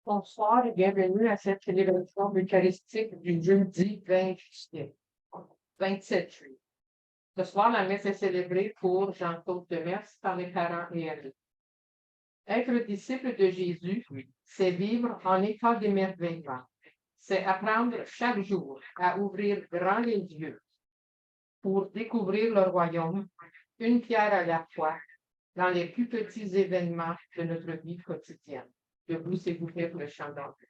Bonsoir et bienvenue à cette célébration eucharistique du jeudi 20 juillet, 27 juillet. Ce soir, la messe est célébrée pour Jean-Claude Demers par les parents et amis. Être disciple de Jésus, c'est vivre en état d'émerveillement. C'est apprendre chaque jour à ouvrir grand les yeux pour découvrir le royaume, une pierre à la fois, dans les plus petits événements de notre vie quotidienne. Debout, s'il vous plaît, pour le chant d'entrée.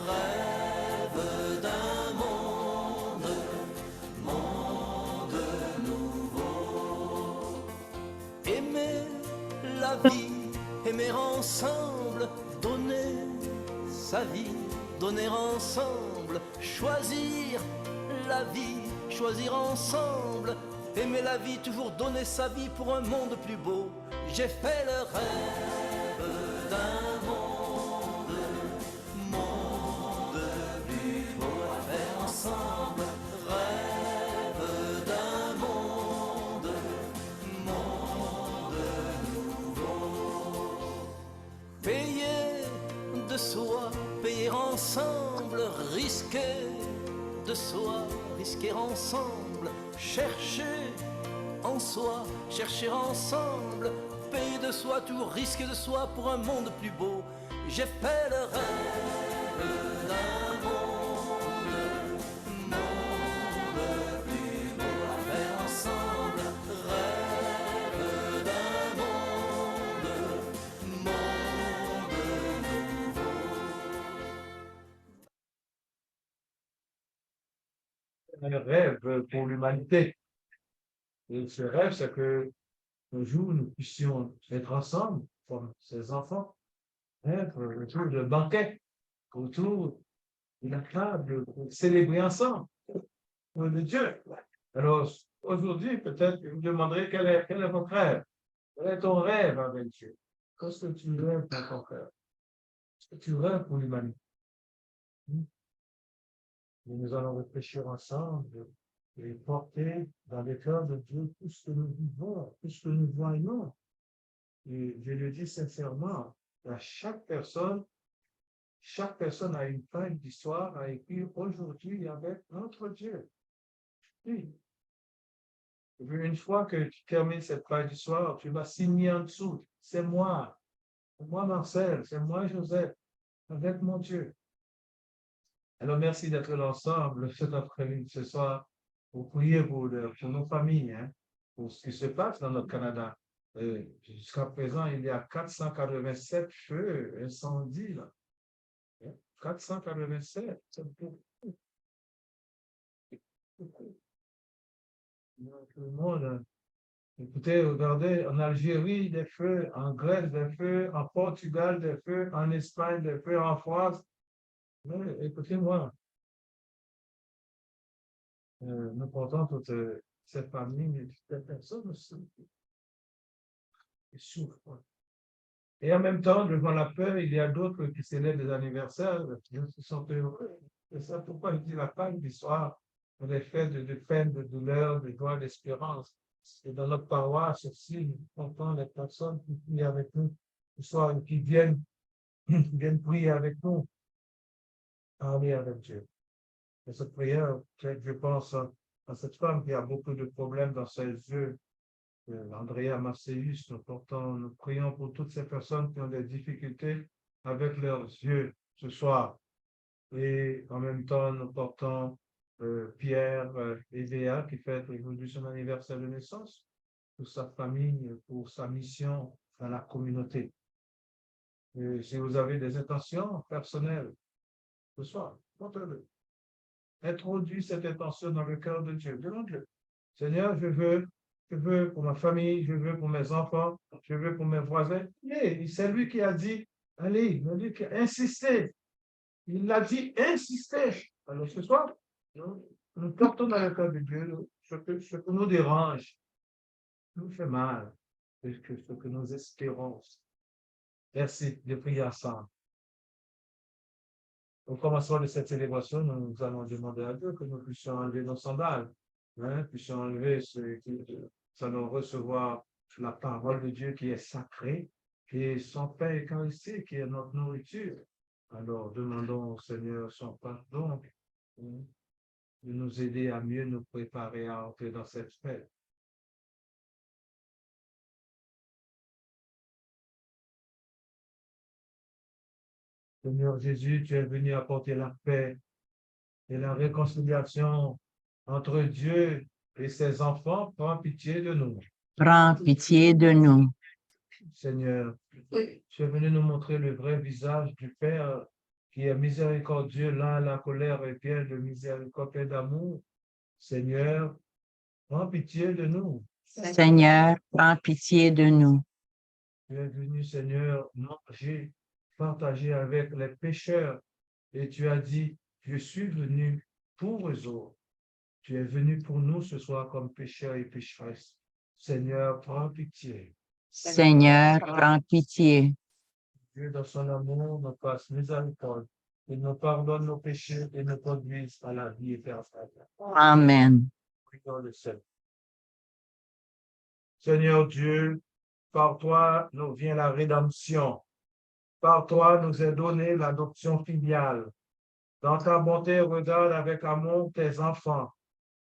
Rêve d'un monde nouveau. Aimer la vie, aimer ensemble, donner sa vie, donner ensemble, choisir la vie, choisir ensemble, aimer la vie, toujours donner sa vie pour un monde plus beau. J'ai fait le rêve d'un monde plus beau à faire ensemble. Rêve d'un monde nouveau. Payer de soi, payer ensemble, risquer de soi, risquer ensemble, chercher en soi, chercher ensemble, payer de soi, tout risquer de soi pour un monde plus beau. J'ai fait le rêve d'un monde plus beau à faire ensemble. Rêve d'un monde nouveau. Un rêve pour l'humanité. Et ce rêve, c'est que un jour, nous puissions être ensemble, comme ces enfants, être autour de banquet, autour de la table, pour célébrer ensemble de Dieu. Alors, aujourd'hui, peut-être que vous demanderez quel est votre rêve? Quel est ton rêve avec Dieu? Qu'est-ce que tu rêves pour ton cœur? Qu'est-ce que tu rêves pour l'humanité? Et nous allons réfléchir ensemble et porter dans le cœur de Dieu tout ce que nous vivons, tout ce que nous voyons. Et je le dis sincèrement, à chaque personne a une page d'histoire à écrire aujourd'hui avec notre Dieu. Oui. Et puis une fois que tu termines cette page d'histoire, tu vas signer en dessous. C'est moi Marcel, c'est moi Joseph, avec mon Dieu. Alors merci d'être là ensemble cet après-midi, ce soir, pour prier pour nos familles, hein, pour ce qui se passe dans notre Canada. Jusqu'à présent, il y a 487 feux, incendies, là. 487, c'est beaucoup. Tout le monde, écoutez, regardez, en Algérie, des feux, en Grèce, des feux, en Portugal, des feux, en Espagne, des feux, en France. Mais, écoutez-moi, nous portons toute cette famille, et toutes les personnes aussi qui souffrent. Et en même temps, devant la peur, il y a d'autres qui célèbrent des anniversaires, qui sont heureux. C'est ça pourquoi je dis la femme d'histoire, les fêtes de peine, de douleur, de joie, d'espérance. Et dans notre paroisse aussi, nous comptons les personnes qui prient avec nous, qui viennent prier avec nous, parler avec Dieu. Et cette prière, je pense à cette femme qui a beaucoup de problèmes dans ses yeux, Andrea Marcellus, nous prions pour toutes ces personnes qui ont des difficultés avec leurs yeux ce soir. Et en même temps, nous portons Pierre Evea qui fête aujourd'hui son anniversaire de naissance, pour sa famille, pour sa mission dans la communauté. Et si vous avez des intentions personnelles ce soir, portez-le. Introduis cette intention dans le cœur de Dieu. Demande-le. Seigneur, je veux je veux pour ma famille, je veux pour mes enfants, je veux pour mes voisins. Et c'est lui qui a dit, allez, c'est lui qui a insisté. Il l'a dit, insistez. Alors ce soir, nous portons dans le cœur de Dieu ce que nous dérange, nous fait mal, ce que nous espérons. Merci de prier ensemble. Au commencement de cette célébration, nous allons demander à Dieu que nous puissions enlever nos sandales, puissions enlever nous allons recevoir la parole de Dieu qui est sacrée, et son pain eucharistique qui est notre nourriture. Alors, demandons au Seigneur son pardon de nous aider à mieux nous préparer à entrer dans cette fête. Seigneur Jésus, tu es venu apporter la paix et la réconciliation entre Dieu et ses enfants. Prends pitié de nous. Prends pitié de nous. Seigneur, tu es venu nous montrer le vrai visage du Père qui est miséricordieux, lent à la colère et plein de miséricorde et d'amour. Seigneur, prends pitié de nous. Seigneur, prends pitié de nous. Tu es venu, Seigneur, manger, partager avec les pécheurs. Et tu as dit, je suis venu pour eux autres. Tu es venu pour nous ce soir comme pécheurs et pécheresses. Seigneur, prends pitié. Seigneur, prends pitié. Dieu, dans son amour, nous fasse miséricorde. Il nous pardonne nos péchés et nous conduise à la vie éternelle. Amen. Prions le Seigneur. Seigneur Dieu, par toi nous vient la rédemption. Par toi nous est donnée l'adoption filiale. Dans ta bonté, regarde avec amour tes enfants.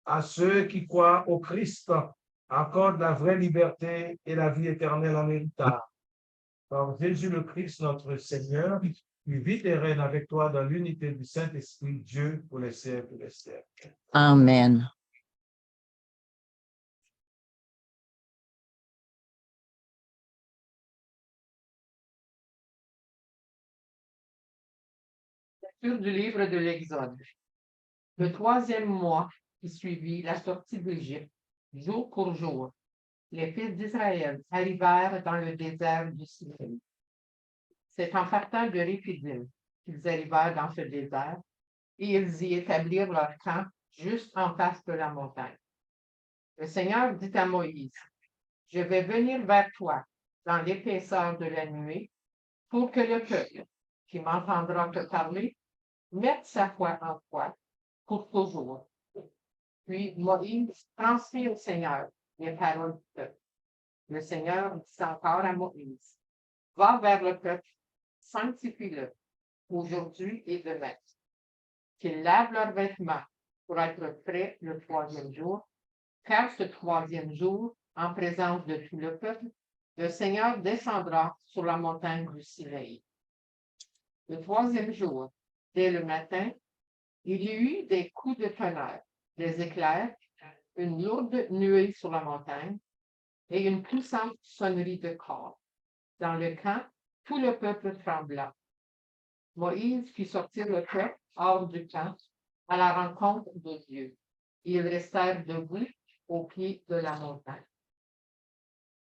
À ceux qui croient au Christ, accorde la vraie liberté et la vie éternelle en héritage. Par Jésus le Christ, notre Seigneur, qui vit et règne avec toi dans l'unité du Saint-Esprit, Dieu, pour les siècles des siècles. Amen. Lecture du livre de l'Exode. Le 3e mois qui suivit la sortie d'Égypte, jour pour jour, les fils d'Israël arrivèrent dans le désert du Sinaï. C'est en partant de Réphidim qu'ils arrivèrent dans ce désert et ils y établirent leur camp juste en face de la montagne. Le Seigneur dit à Moïse, « Je vais venir vers toi dans l'épaisseur de la nuée pour que le peuple qui m'entendra te parler mette sa foi en toi pour toujours. » Puis Moïse transmit au Seigneur les paroles du peuple. Le Seigneur dit encore à Moïse, « Va vers le peuple, sanctifie-le aujourd'hui et demain, qu'ils lavent leurs vêtements pour être prêts le 3e jour, car ce 3e jour, en présence de tout le peuple, le Seigneur descendra sur la montagne du Sinaï. Le 3e jour, dès le matin, il y eut des coups de tonnerre, des éclairs, une lourde nuée sur la montagne et une puissante sonnerie de cor. Dans le camp, tout le peuple trembla. Moïse fit sortir le peuple hors du camp à la rencontre de Dieu. Ils restèrent debout au pied de la montagne.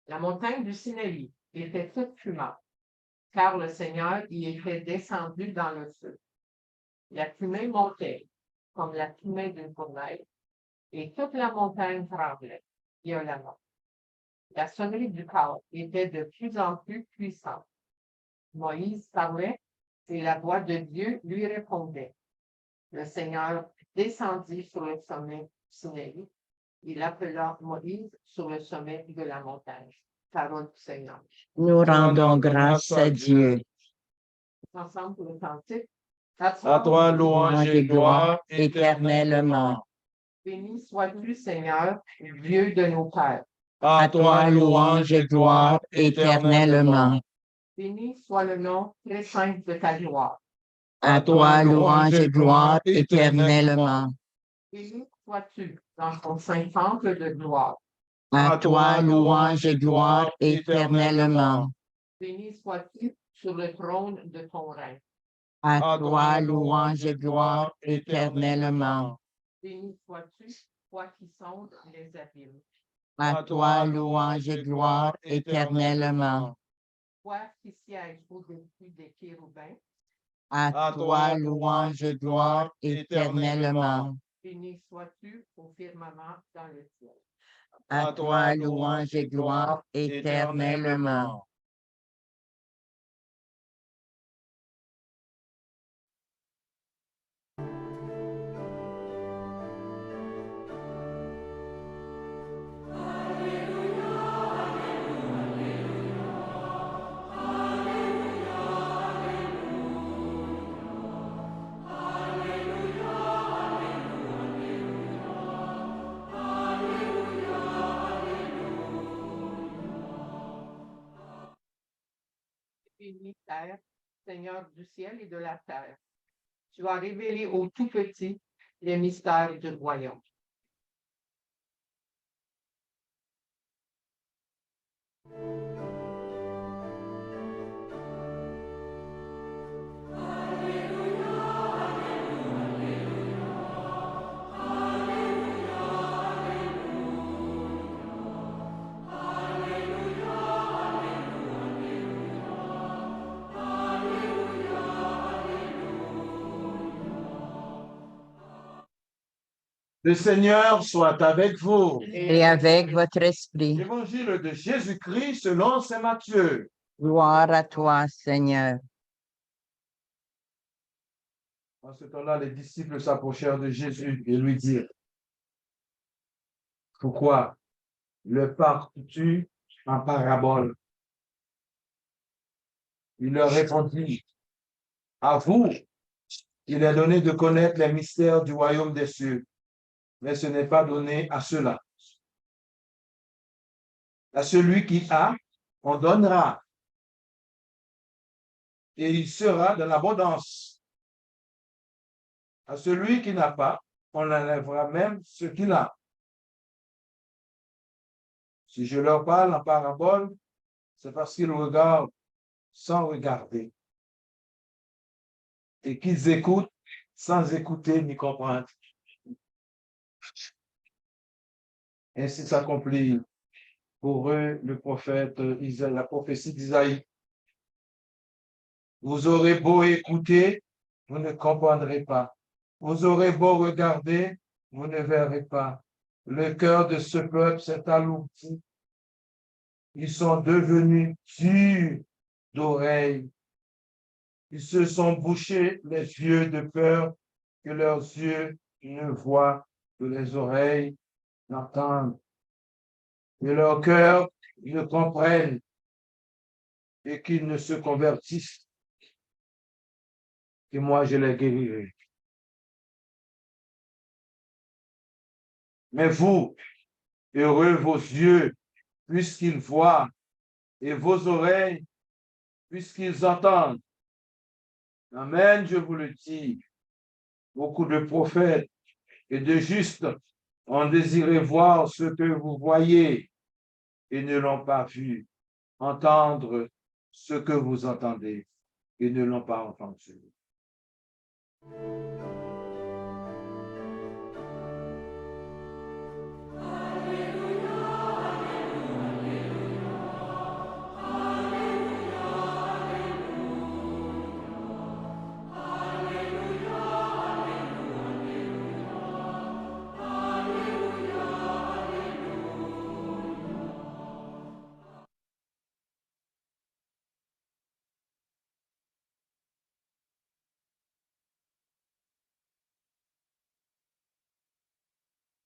La montagne du Sinaï était toute fumante, car le Seigneur y était descendu dans le feu. La fumée montait comme la fumée d'une fournaise, et toute la montagne tremblait violemment. La sonnerie du corps était de plus en plus puissante. Moïse parlait et la voix de Dieu lui répondait. Le Seigneur descendit sur le sommet du Sinaï. Il appela Moïse sur le sommet de la montagne. Parole du Seigneur. Nous rendons grâce à Dieu. Ensemble pour le cantique. À toi, louange et gloire éternellement. Béni sois-tu, Seigneur, Dieu de nos pères. À toi, louange et gloire éternellement. Béni soit le nom très saint de ta gloire. À toi, louange et gloire éternellement. Béni sois-tu dans ton saint temple de gloire. À toi, louange et gloire éternellement. Béni sois-tu sur le trône de ton règne. À toi, louange et gloire éternellement. Béni sois-tu, toi qui sondes les abîmes. À toi, louange et gloire éternellement. Toi qui sièges au-dessus des chérubins, À toi, louange et gloire éternellement. béni sois-tu au firmament dans le ciel. À toi, louange et gloire éternellement. Béni terre, Seigneur du ciel et de la terre. Tu as révélé aux tout petits les mystères du royaume. Le Seigneur soit avec vous. Et avec votre esprit. Évangile de Jésus-Christ selon saint Matthieu. Gloire à toi, Seigneur. En ce temps-là, les disciples s'approchèrent de Jésus et lui dirent: Pourquoi le parles-tu en parabole? Il leur répondit: À vous, il est donné de connaître les mystères du royaume des cieux, mais ce n'est pas donné à ceux-là. À celui qui a, on donnera, et il sera dans l'abondance. À celui qui n'a pas, on enlèvera même ce qu'il a. Si je leur parle en parabole, c'est parce qu'ils regardent sans regarder et qu'ils écoutent sans écouter ni comprendre. Ainsi s'accomplit pour eux le prophète Isaïe, la prophétie d'Isaïe. Vous aurez beau écouter, vous ne comprendrez pas. Vous aurez beau regarder, vous ne verrez pas. Le cœur de ce peuple s'est alourdi. Ils sont devenus durs d'oreilles. Ils se sont bouchés les yeux de peur que leurs yeux ne voient, que les oreilles n'entendent, que leur cœur ne comprenne et qu'ils ne se convertissent. Et moi, je les guérirai. Mais vous, heureux vos yeux, puisqu'ils voient, et vos oreilles, puisqu'ils entendent. Amen, je vous le dis. Beaucoup de prophètes et de justes ont désiré voir ce que vous voyez et ne l'ont pas vu, entendre ce que vous entendez et ne l'ont pas entendu.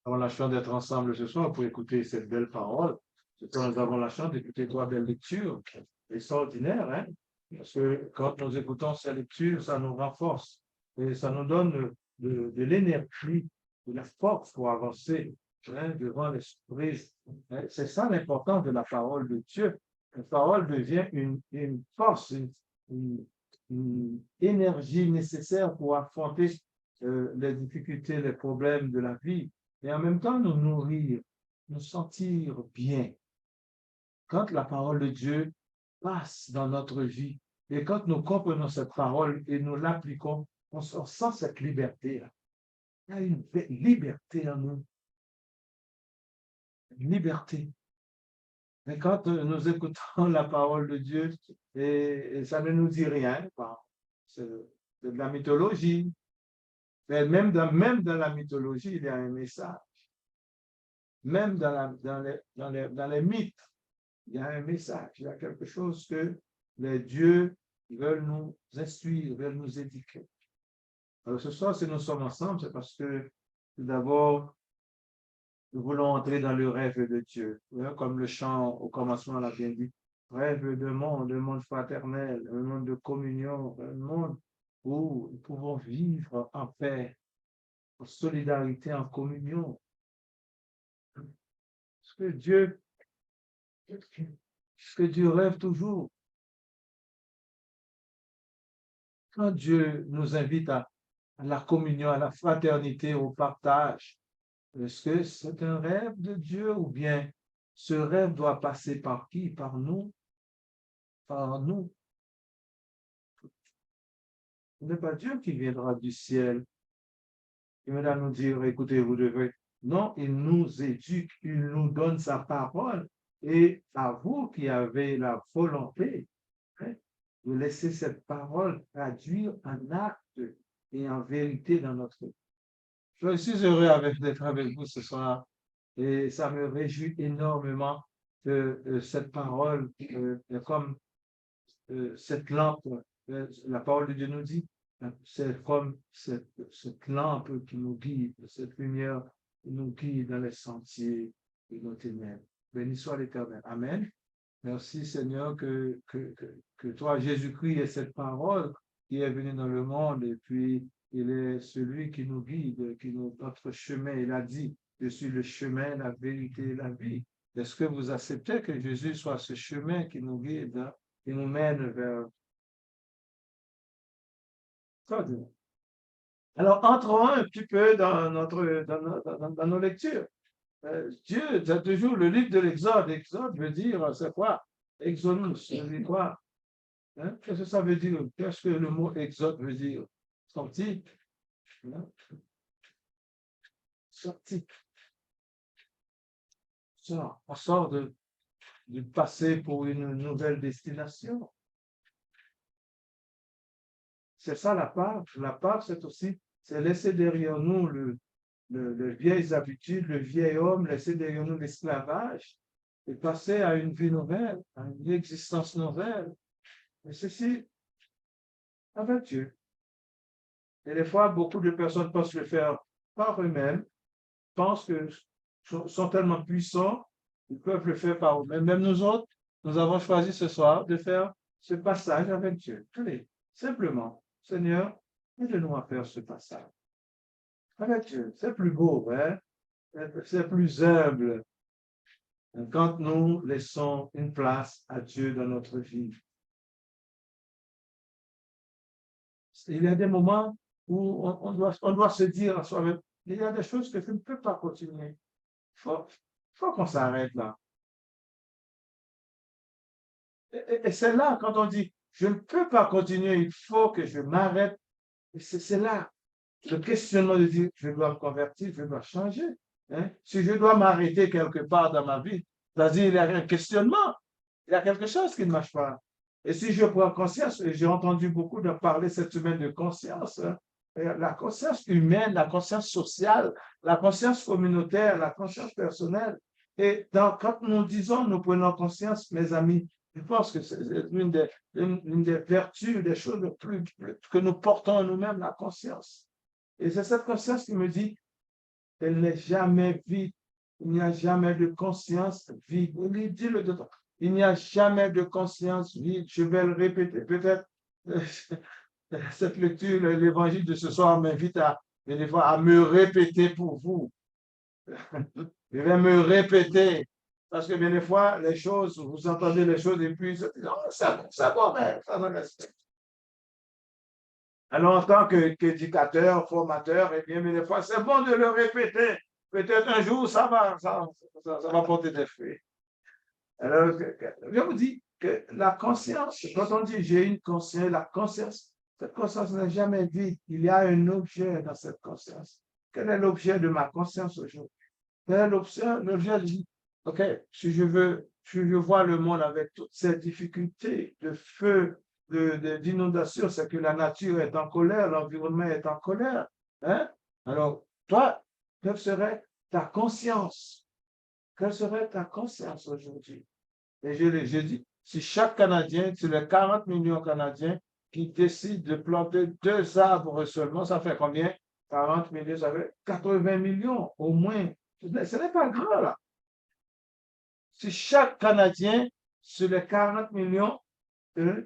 Nous avons la chance d'être ensemble ce soir pour écouter cette belle parole. Nous avons la chance d'écouter trois belles lectures extraordinaires, hein? Parce que quand nous écoutons ces lectures, ça nous renforce et ça nous donne de l'énergie, de la force pour avancer, hein, devant l'esprit. C'est ça l'importance de la parole de Dieu. La parole devient une force, une énergie nécessaire pour affronter les difficultés, les problèmes de la vie. Et en même temps, nous nourrir, nous sentir bien. Quand la parole de Dieu passe dans notre vie, et quand nous comprenons cette parole et nous l'appliquons, on sent cette liberté-là. Il y a une liberté en nous. liberté. Mais quand nous écoutons la parole de Dieu et ça ne nous dit rien, bon, c'est de la mythologie. Mais même dans la mythologie, il y a un message. Même dans les mythes, il y a un message. Il y a quelque chose que les dieux veulent nous instruire, veulent nous éduquer. Alors ce soir, si nous sommes ensemble, c'est parce que tout d'abord, nous voulons entrer dans le rêve de Dieu. Comme le chant au commencement l'a bien dit. Rêve de monde, un monde fraternel, un monde de communion, un monde où nous pouvons vivre en paix, en solidarité, en communion. Ce que Dieu rêve toujours. Quand Dieu nous invite à la communion, à la fraternité, au partage, est-ce que c'est un rêve de Dieu ou bien ce rêve doit passer par qui? Par nous? Par nous? Ce n'est pas Dieu qui viendra du ciel. Il viendra nous dire, écoutez, vous devez. Non, il nous éduque, il nous donne sa parole. Et à vous qui avez la volonté de laisser cette parole traduire en acte et en vérité dans notre vie. Je suis heureux d'être avec vous ce soir et ça me réjouit énormément que cette parole, comme cette lampe, la parole de Dieu nous dit, c'est comme cette lampe qui nous guide, cette lumière qui nous guide dans les sentiers de nos ténèbres. Béni soit l'Éternel. Amen. Merci Seigneur que toi, Jésus-Christ, est cette parole qui est venue dans le monde et puis il est celui qui nous guide, qui nous notre chemin. Il a dit, je suis le chemin, la vérité et la vie. Est-ce que vous acceptez que Jésus soit ce chemin qui nous guide, qui nous mène vers... Alors, entrons un petit peu dans nos lectures. Dieu, c'est toujours le livre de l'Exode. Exode veut dire, c'est quoi? Exodus, ça veut dire quoi? Hein? Qu'est-ce que ça veut dire? Qu'est-ce que le mot exode veut dire? Sorti. Sorti. On sort du passé pour une nouvelle destination. C'est ça la part. La part, c'est aussi, c'est laisser derrière nous les vieilles habitudes, le vieil homme, laisser derrière nous l'esclavage et passer à une vie nouvelle, à une existence nouvelle. Et ceci avec Dieu. Et des fois, beaucoup de personnes pensent le faire par eux-mêmes, pensent que sont tellement puissants, ils peuvent le faire par eux-mêmes. Même nous autres, nous avons choisi ce soir de faire ce passage avec Dieu. Allez, simplement, Seigneur, aide-nous à faire ce passage. Avec Dieu, c'est plus beau, hein? C'est plus humble quand nous laissons une place à Dieu dans notre vie. Il y a des moments où on doit se dire à soi-même, il y a des choses que je ne peux pas continuer. Il faut qu'on s'arrête là. Et c'est là, quand on dit, je ne peux pas continuer, il faut que je m'arrête. C'est là le questionnement de dire, je dois me convertir, je dois changer. Hein? Si je dois m'arrêter quelque part dans ma vie, c'est-à-dire il y a un questionnement, il y a quelque chose qui ne marche pas. Et si je prends conscience, et j'ai entendu beaucoup de parler cette semaine de conscience, hein, la conscience humaine, la conscience sociale, la conscience communautaire, la conscience personnelle. Et quand nous disons, nous prenons conscience, mes amis, je pense que c'est l'une des vertus, des choses que nous portons en nous-mêmes, la conscience. Et c'est cette conscience qui me dit, elle n'est jamais vide. Il n'y a jamais de conscience vide. Il dit le dedans. Il n'y a jamais de conscience vide. Je vais le répéter. Peut-être cette lecture, l'évangile de ce soir m'invite à me répéter pour vous. Je vais me répéter. Parce que bien des fois, les choses, vous entendez les choses et puis, non, ça va, mais ça me respecte. Alors, en tant qu'éducateur, formateur, eh bien, mais des fois, c'est bon de le répéter. Peut-être un jour, ça va porter des fruits. Alors, je vous dis que la conscience, quand on dit j'ai une conscience, la conscience, cette conscience n'est jamais vide. Il y a un objet dans cette conscience. Quel est l'objet de ma conscience aujourd'hui? Quel est l'objet de OK, si je vois le monde avec toutes ces difficultés de feu, d'inondation, c'est que la nature est en colère, l'environnement est en colère. Hein? Alors, toi, quelle serait ta conscience? Quelle serait ta conscience aujourd'hui? Et je dis, si chaque Canadien, sur les 40 millions de Canadiens qui décident de planter 2 arbres seulement, ça fait combien? 40 millions, ça fait 80 millions au moins. Ce n'est pas grand, là. Si chaque Canadien, sur les 40 millions,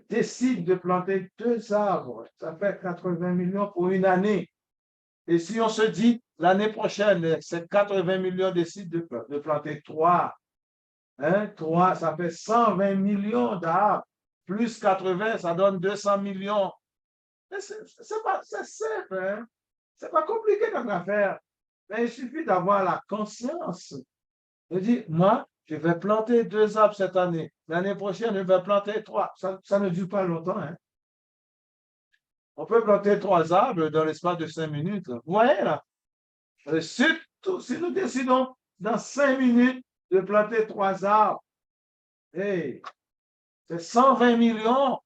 décide de planter 2 arbres, ça fait 80 millions pour une année. Et si on se dit, l'année prochaine, ces 80 millions décident de planter 3, hein, 3, ça fait 120 millions d'arbres, plus 80, ça donne 200 millions. C'est simple, hein? C'est pas compliqué comme affaire. Mais il suffit d'avoir la conscience. Je dis, moi, je vais planter 2 arbres cette année. L'année prochaine, je vais planter 3. Ça ne dure pas longtemps. Hein? On peut planter 3 arbres dans l'espace de 5 minutes. Vous voyez là? Surtout si nous décidons dans 5 minutes de planter 3 arbres, hey, c'est 120 millions.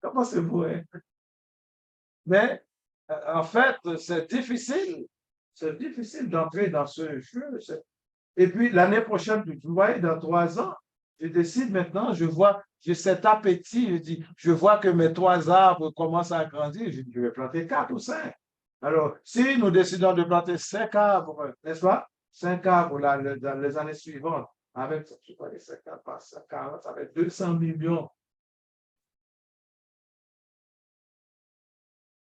Comment c'est vous? Hein? Mais en fait, c'est difficile. C'est difficile d'entrer dans ce jeu. Et puis, l'année prochaine, vous voyez, dans 3 ans, je décide maintenant, je vois, j'ai cet appétit, je dis, je vois que mes 3 arbres commencent à grandir, je dis, je vais planter 4 ou 5. Alors, si nous décidons de planter 5 arbres, n'est-ce pas? 5 arbres dans les années suivantes, avec, je sais pas, les 50 par 40, ça fait 200 millions.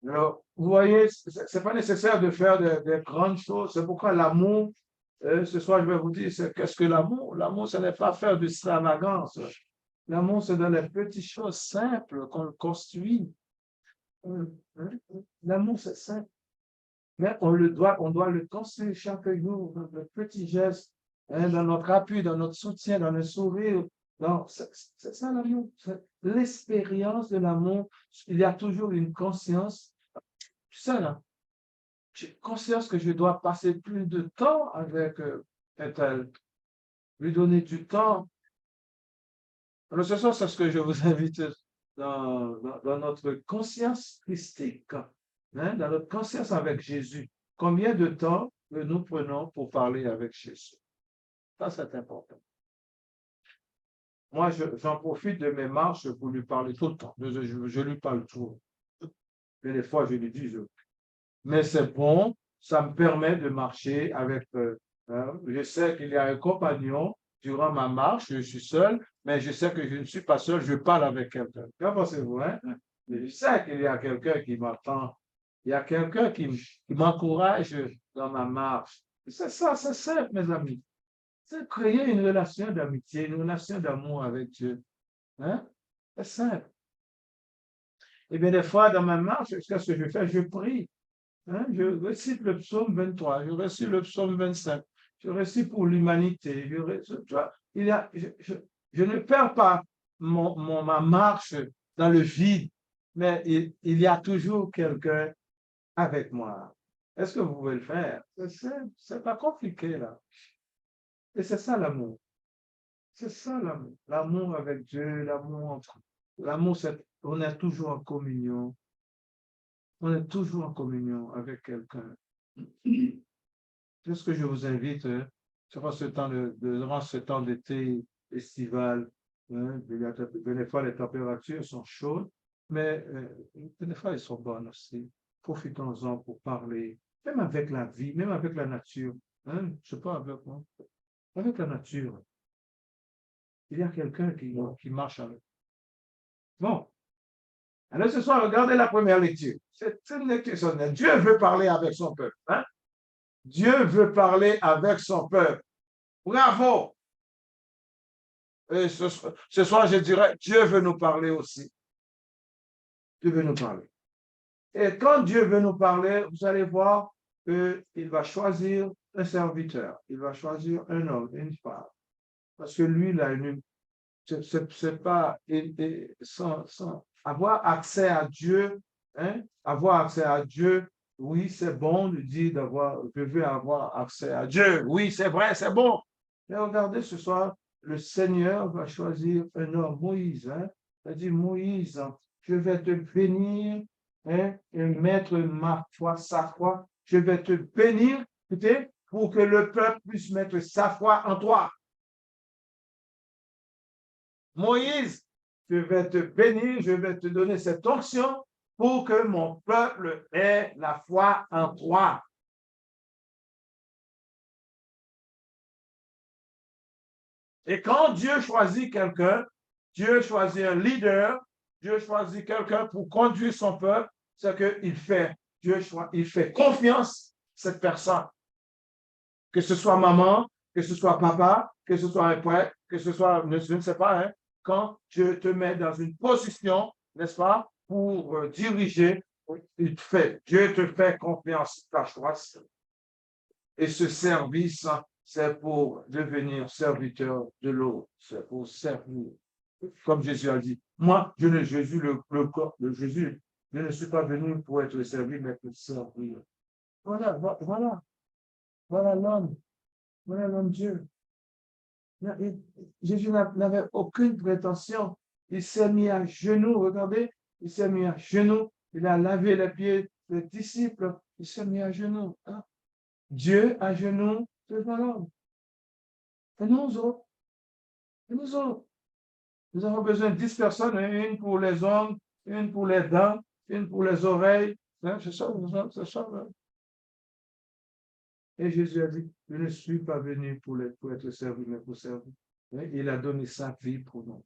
Alors, vous voyez, ce n'est pas nécessaire de faire de grandes choses. C'est pourquoi l'amour, ce soir, je vais vous dire, qu'est-ce que l'amour? L'amour, ce n'est pas faire de l'extravagance. L'amour, c'est dans les petites choses simples qu'on le construit. L'amour, c'est simple. Mais on doit le construire chaque jour, dans le petit geste, hein, dans notre appui, dans notre soutien, dans le sourire. C'est ça l'amour. L'expérience de l'amour, il y a toujours une conscience. Ça, là, j'ai conscience que je dois passer plus de temps avec elle, lui donner du temps. Alors, ce soir, c'est ce que je vous invite dans notre conscience christique, hein, dans notre conscience avec Jésus. Combien de temps nous prenons pour parler avec Jésus? Ça, c'est important. Moi, j'en profite de mes marches pour lui parler tout le temps. Je lui parle tout. Et des fois, je lui dis, mais c'est bon, ça me permet de marcher avec. Je sais qu'il y a un compagnon durant ma marche, je suis seul, mais je sais que je ne suis pas seul, je parle avec quelqu'un. Qu'en pensez-vous? Hein? Je sais qu'il y a quelqu'un qui m'attend, il y a quelqu'un qui m'encourage dans ma marche. C'est ça, c'est simple, mes amis. C'est créer une relation d'amitié, une relation d'amour avec Dieu. Hein? C'est simple. Et bien, des fois, dans ma marche, qu'est-ce que je fais? Je prie. Hein? Je récite le psaume 23, je récite le psaume 25, je récite pour l'humanité. Je ne perds pas ma marche dans le vide, mais il y a toujours quelqu'un avec moi. Est-ce que vous pouvez le faire? C'est pas compliqué, là. Et c'est ça l'amour. C'est ça l'amour. L'amour avec Dieu, l'amour entre. L'amour, on est toujours en communion. On est toujours en communion avec quelqu'un. C'est ce que je vous invite, durant ce temps d'été estival, hein, des fois les températures sont chaudes, mais des fois elles sont bonnes aussi. Profitons-en pour parler, même avec la vie, même avec la nature. Hein, je ne sais pas avec moi. Avec la nature. Il y a quelqu'un qui marche avec. Bon. Alors ce soir, regardez la première lecture. C'est une lecture solennelle. Dieu veut parler avec son peuple. Hein? Dieu veut parler avec son peuple. Bravo! Et ce soir, je dirais, Dieu veut nous parler aussi. Dieu veut nous parler. Et quand Dieu veut nous parler, vous allez voir qu'il va choisir un serviteur. Il va choisir un homme, une femme. Parce que lui, il a c'est pas sans avoir accès à Dieu, hein, avoir accès à Dieu, Oui, c'est bon de dire je veux avoir accès à Dieu. Oui, c'est vrai, c'est bon. Mais regardez ce soir, le Seigneur va choisir un homme, Moïse. Hein. Il a dit, Moïse, je vais te bénir, hein, et mettre ma foi, sa foi. Je vais te bénir, écoutez, pour que le peuple puisse mettre sa foi en toi. Moïse, je vais te bénir, je vais te donner cette onction pour que mon peuple ait la foi en toi. Et quand Dieu choisit quelqu'un, Dieu choisit un leader, Dieu choisit quelqu'un pour conduire son peuple, c'est qu'il fait, il fait confiance à cette personne. Que ce soit maman, que ce soit papa, que ce soit un prêtre, que ce soit, je ne sais pas, hein, quand Dieu te met dans une position, n'est-ce pas, pour diriger, Dieu te fait confiance, ta choix. Et ce service, c'est pour devenir serviteur de l'autre, c'est pour servir. Comme Jésus a dit, moi, Jésus, le corps de Jésus, je ne suis pas venu pour être servi, mais pour servir. Voilà l'homme. Voilà l'homme Dieu. Jésus n'avait aucune prétention. Il s'est mis à genoux, regardez, il s'est mis à genoux, il a lavé les pieds des disciples, il s'est mis à genoux. Hein? Dieu à genoux devant l'homme. Et nous autres, nous avons besoin de 10 personnes, une pour les ongles, une pour les dents, une pour les oreilles. Hein? C'est ça. Hein? Et Jésus a dit, je ne suis pas venu pour être servi, mais pour servir. Il a donné sa vie pour nous.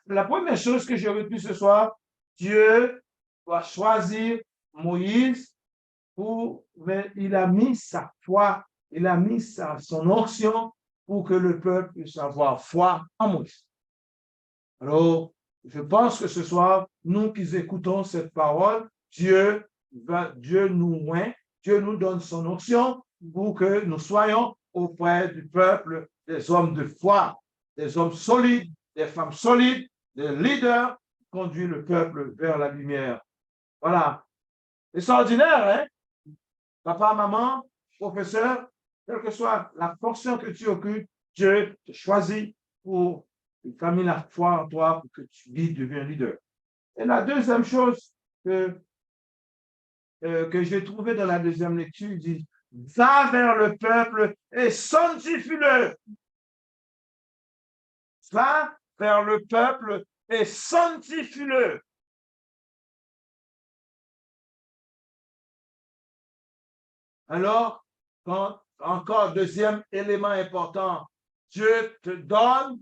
La première chose que j'ai retenue ce soir, Dieu va choisir Moïse mais il a mis sa foi, il a mis son onction pour que le peuple puisse avoir foi en Moïse. Alors, je pense que ce soir, nous qui écoutons cette parole, Dieu nous oint, Dieu nous donne son onction pour que nous soyons auprès du peuple des hommes de foi, des hommes solides, des femmes solides, des leaders qui conduisent le peuple vers la lumière. Voilà. C'est ordinaire, hein? Papa, maman, professeur, quelle que soit la fonction que tu occupes, Dieu te choisit pour qu'il a mis la foi en toi pour que tu deviens leader. Et la deuxième chose que j'ai trouvée dans la deuxième lecture, il dit, va vers le peuple et sanctifie-le. Va vers le peuple et sanctifie-le. Alors, encore deuxième élément important, Dieu te donne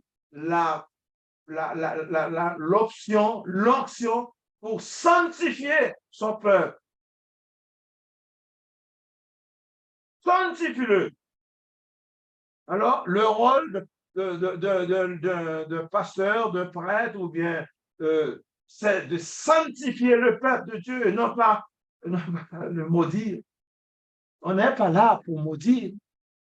l'option pour sanctifier son peuple. Sanctifie-le. Alors, le rôle de pasteur, de prêtre ou bien c'est de sanctifier le peuple de Dieu et non pas le maudire. On n'est pas là pour maudire.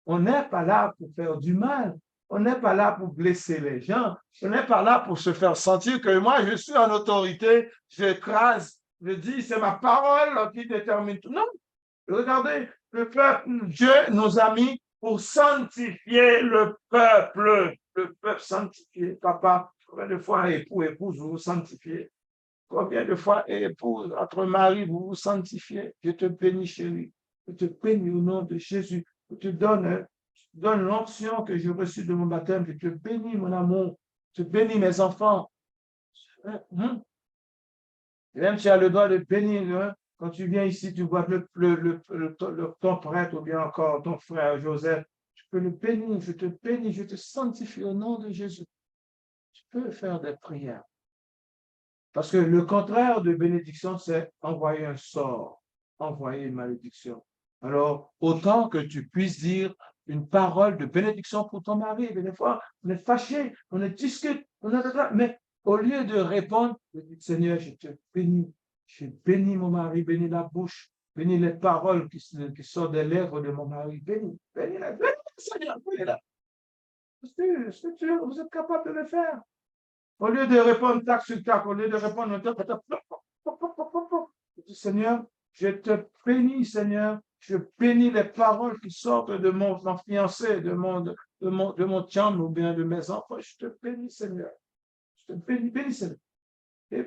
On n'est pas là pour faire du mal. On n'est pas là pour blesser les gens. On n'est pas là pour se faire sentir que moi, je suis en autorité, j'écrase, je dis, c'est ma parole qui détermine tout. Non. Regardez, le peuple, Dieu nous a mis pour sanctifier le peuple. Le peuple sanctifié. Papa, combien de fois époux, épouse, vous vous sanctifiez? Combien de fois épouse, entre mari, vous vous sanctifiez? Je te bénis, chérie. Je te bénis au nom de Jésus. Je te donne l'onction que j'ai reçue de mon baptême. Je te bénis, mon amour. Je te bénis, mes enfants. Et même tu as le droit de bénir. Hein? Quand tu viens ici, tu vois ton prêtre ou bien encore ton frère Joseph. Tu peux le bénir. Je te bénis. Je te sanctifie au nom de Jésus. Tu peux faire des prières. Parce que le contraire de bénédiction, c'est envoyer un sort, envoyer une malédiction. Alors, autant que tu puisses dire une parole de bénédiction pour ton mari. Mais des fois, on est fâché, on est discute, mais au lieu de répondre, je dis, Seigneur, je te bénis. Je bénis mon mari, bénis la bouche, bénis les paroles qui sortent des lèvres de mon mari. Bénis Seigneur, bénis-la. Est-ce que vous êtes capable de le faire? Au lieu de répondre tac sur tac, au lieu de répondre tac, je dis, Seigneur, Je te bénis, Seigneur. Je bénis les paroles qui sortent de mon fiancé, de mon chambre ou bien de mes enfants. Je te bénis, Seigneur. Je te bénis, bénis, Seigneur. Et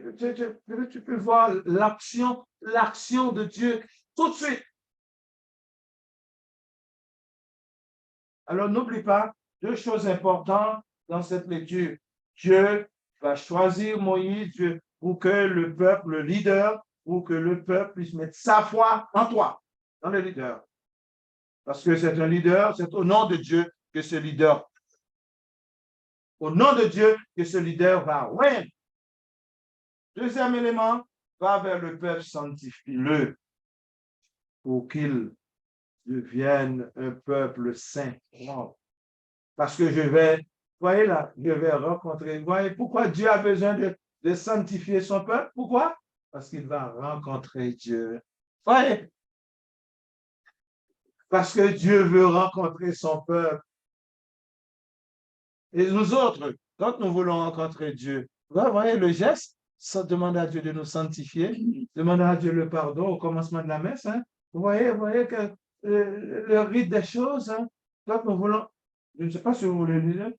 tu peux voir l'action de Dieu tout de suite. Alors, n'oublie pas deux choses importantes dans cette lecture. Dieu va choisir Moïse pour que le peuple, le leader, pour que le peuple puisse mettre sa foi en toi, dans le leader. Parce que c'est un leader, c'est au nom de Dieu que ce leader, au nom de Dieu que ce leader va. Ouais. Deuxième élément, va vers le peuple, sanctifie-le pour qu'il devienne un peuple saint. Wow. Parce que voyez là, je vais rencontrer, voyez pourquoi Dieu a besoin de sanctifier son peuple? Pourquoi? Parce qu'il va rencontrer Dieu. Voyez? Parce que Dieu veut rencontrer son peuple. Et nous autres, quand nous voulons rencontrer Dieu, vous voyez le geste, ça demande à Dieu de nous sanctifier, demander à Dieu le pardon au commencement de la messe. Hein? Vous voyez que le rite des choses, hein? Quand nous voulons, je ne sais pas si vous voulez le lire,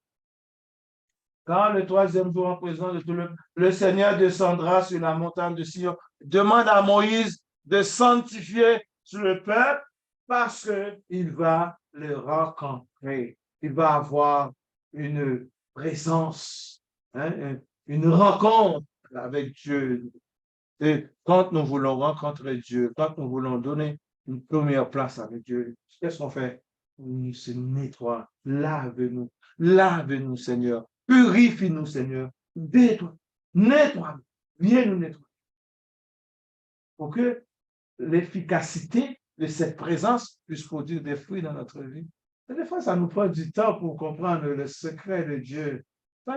quand le troisième jour en présence de tout le Seigneur descendra sur la montagne de Sion, demande à Moïse de sanctifier sur le peuple parce qu'il va le rencontrer. Il va avoir une présence, hein, une rencontre avec Dieu. Et quand nous voulons rencontrer Dieu, quand nous voulons donner une première place avec Dieu, qu'est-ce qu'on fait? On se nettoie, lave-nous, Seigneur. Purifie-nous, Seigneur. Nettoie, viens nous nettoyer. Pour que l'efficacité de cette présence puisse produire des fruits dans notre vie. Et des fois, ça nous prend du temps pour comprendre le secret de Dieu.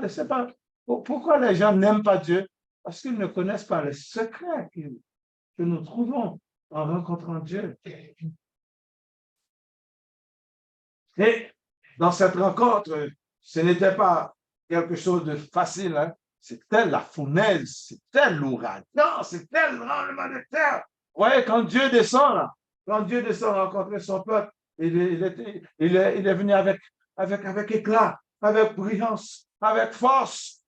C'est pas, pourquoi les gens n'aiment pas Dieu? Parce qu'ils ne connaissent pas le secret que nous trouvons en rencontrant Dieu. Et dans cette rencontre, ce n'était pas quelque chose de facile. Hein? C'était la fournaise, c'était l'ouragan, c'était le tremblement de terre. Vous voyez, quand Dieu descend là, quand Dieu descend rencontrer son peuple, il est venu avec éclat, avec brillance, avec force.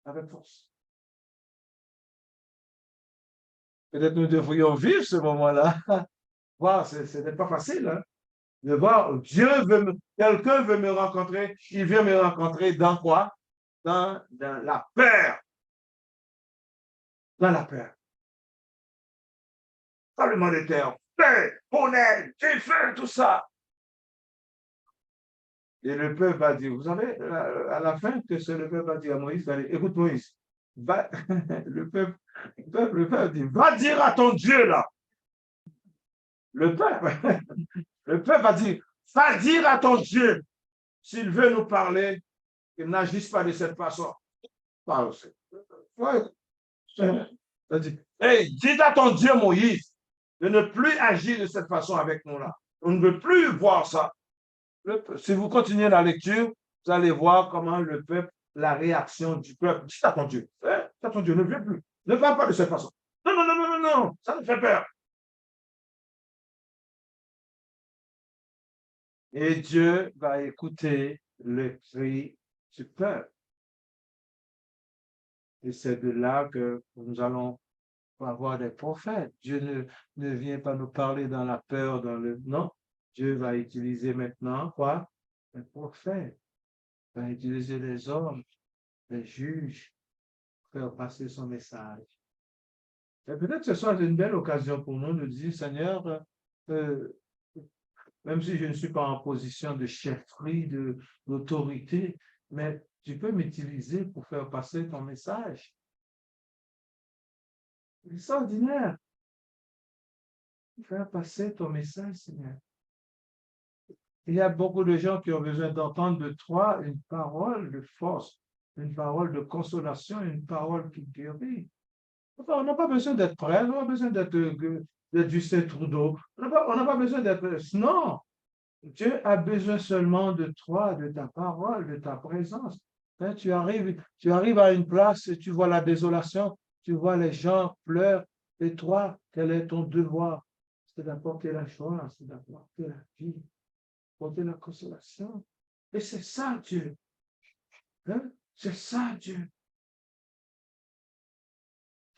Avec force. Peut-être nous devrions vivre ce moment-là. Wow, ce n'est pas facile. Hein? De voir, quelqu'un veut me rencontrer, il vient me rencontrer dans quoi? Dans la peur. Dans la peur. Tremblement de terre, paix, honnête, feu, tout ça. Et le peuple va dire, vous savez, à la fin, que le peuple va dire à Moïse, écoute Moïse, le peuple dit, va dire à ton Dieu là. Le peuple va dire, va dire à ton Dieu, s'il veut nous parler, qu'il n'agisse pas de cette façon. Hey, dis à ton Dieu Moïse de ne plus agir de cette façon avec nous là. On ne veut plus voir ça. Si vous continuez la lecture, vous allez voir comment le peuple, la réaction du peuple. Dis à ton Dieu. Dis à ton Dieu, ne viens plus. Ne va pas de cette façon. Non, non, non, non, non, non. Ça me fait peur. Et Dieu va écouter le cri du peuple. Et c'est de là que nous allons avoir des prophètes. Dieu ne vient pas nous parler dans la peur, non. Dieu va utiliser maintenant quoi? Les prophètes. Il va utiliser les hommes, les juges, pour faire passer son message. Et peut-être que ce soit une belle occasion pour nous de dire, Seigneur, même si je ne suis pas en position de chefferie, d'autorité, mais tu peux m'utiliser pour faire passer ton message. C'est extraordinaire. Faire passer ton message, Seigneur. Il y a beaucoup de gens qui ont besoin d'entendre de toi une parole de force, une parole de consolation, une parole qui guérit. Enfin, on n'a pas besoin d'être prêt, on n'a pas besoin d'être Justin Trudeau, on n'a pas besoin d'être... Non! Dieu a besoin seulement de toi, de ta parole, de ta présence. Hein, tu arrives à une place et tu vois la désolation, tu vois les gens pleurent. Et toi, quel est ton devoir? C'est d'apporter la joie, c'est d'apporter la vie, d'apporter la consolation. Et c'est ça, Dieu. Hein? C'est ça, Dieu.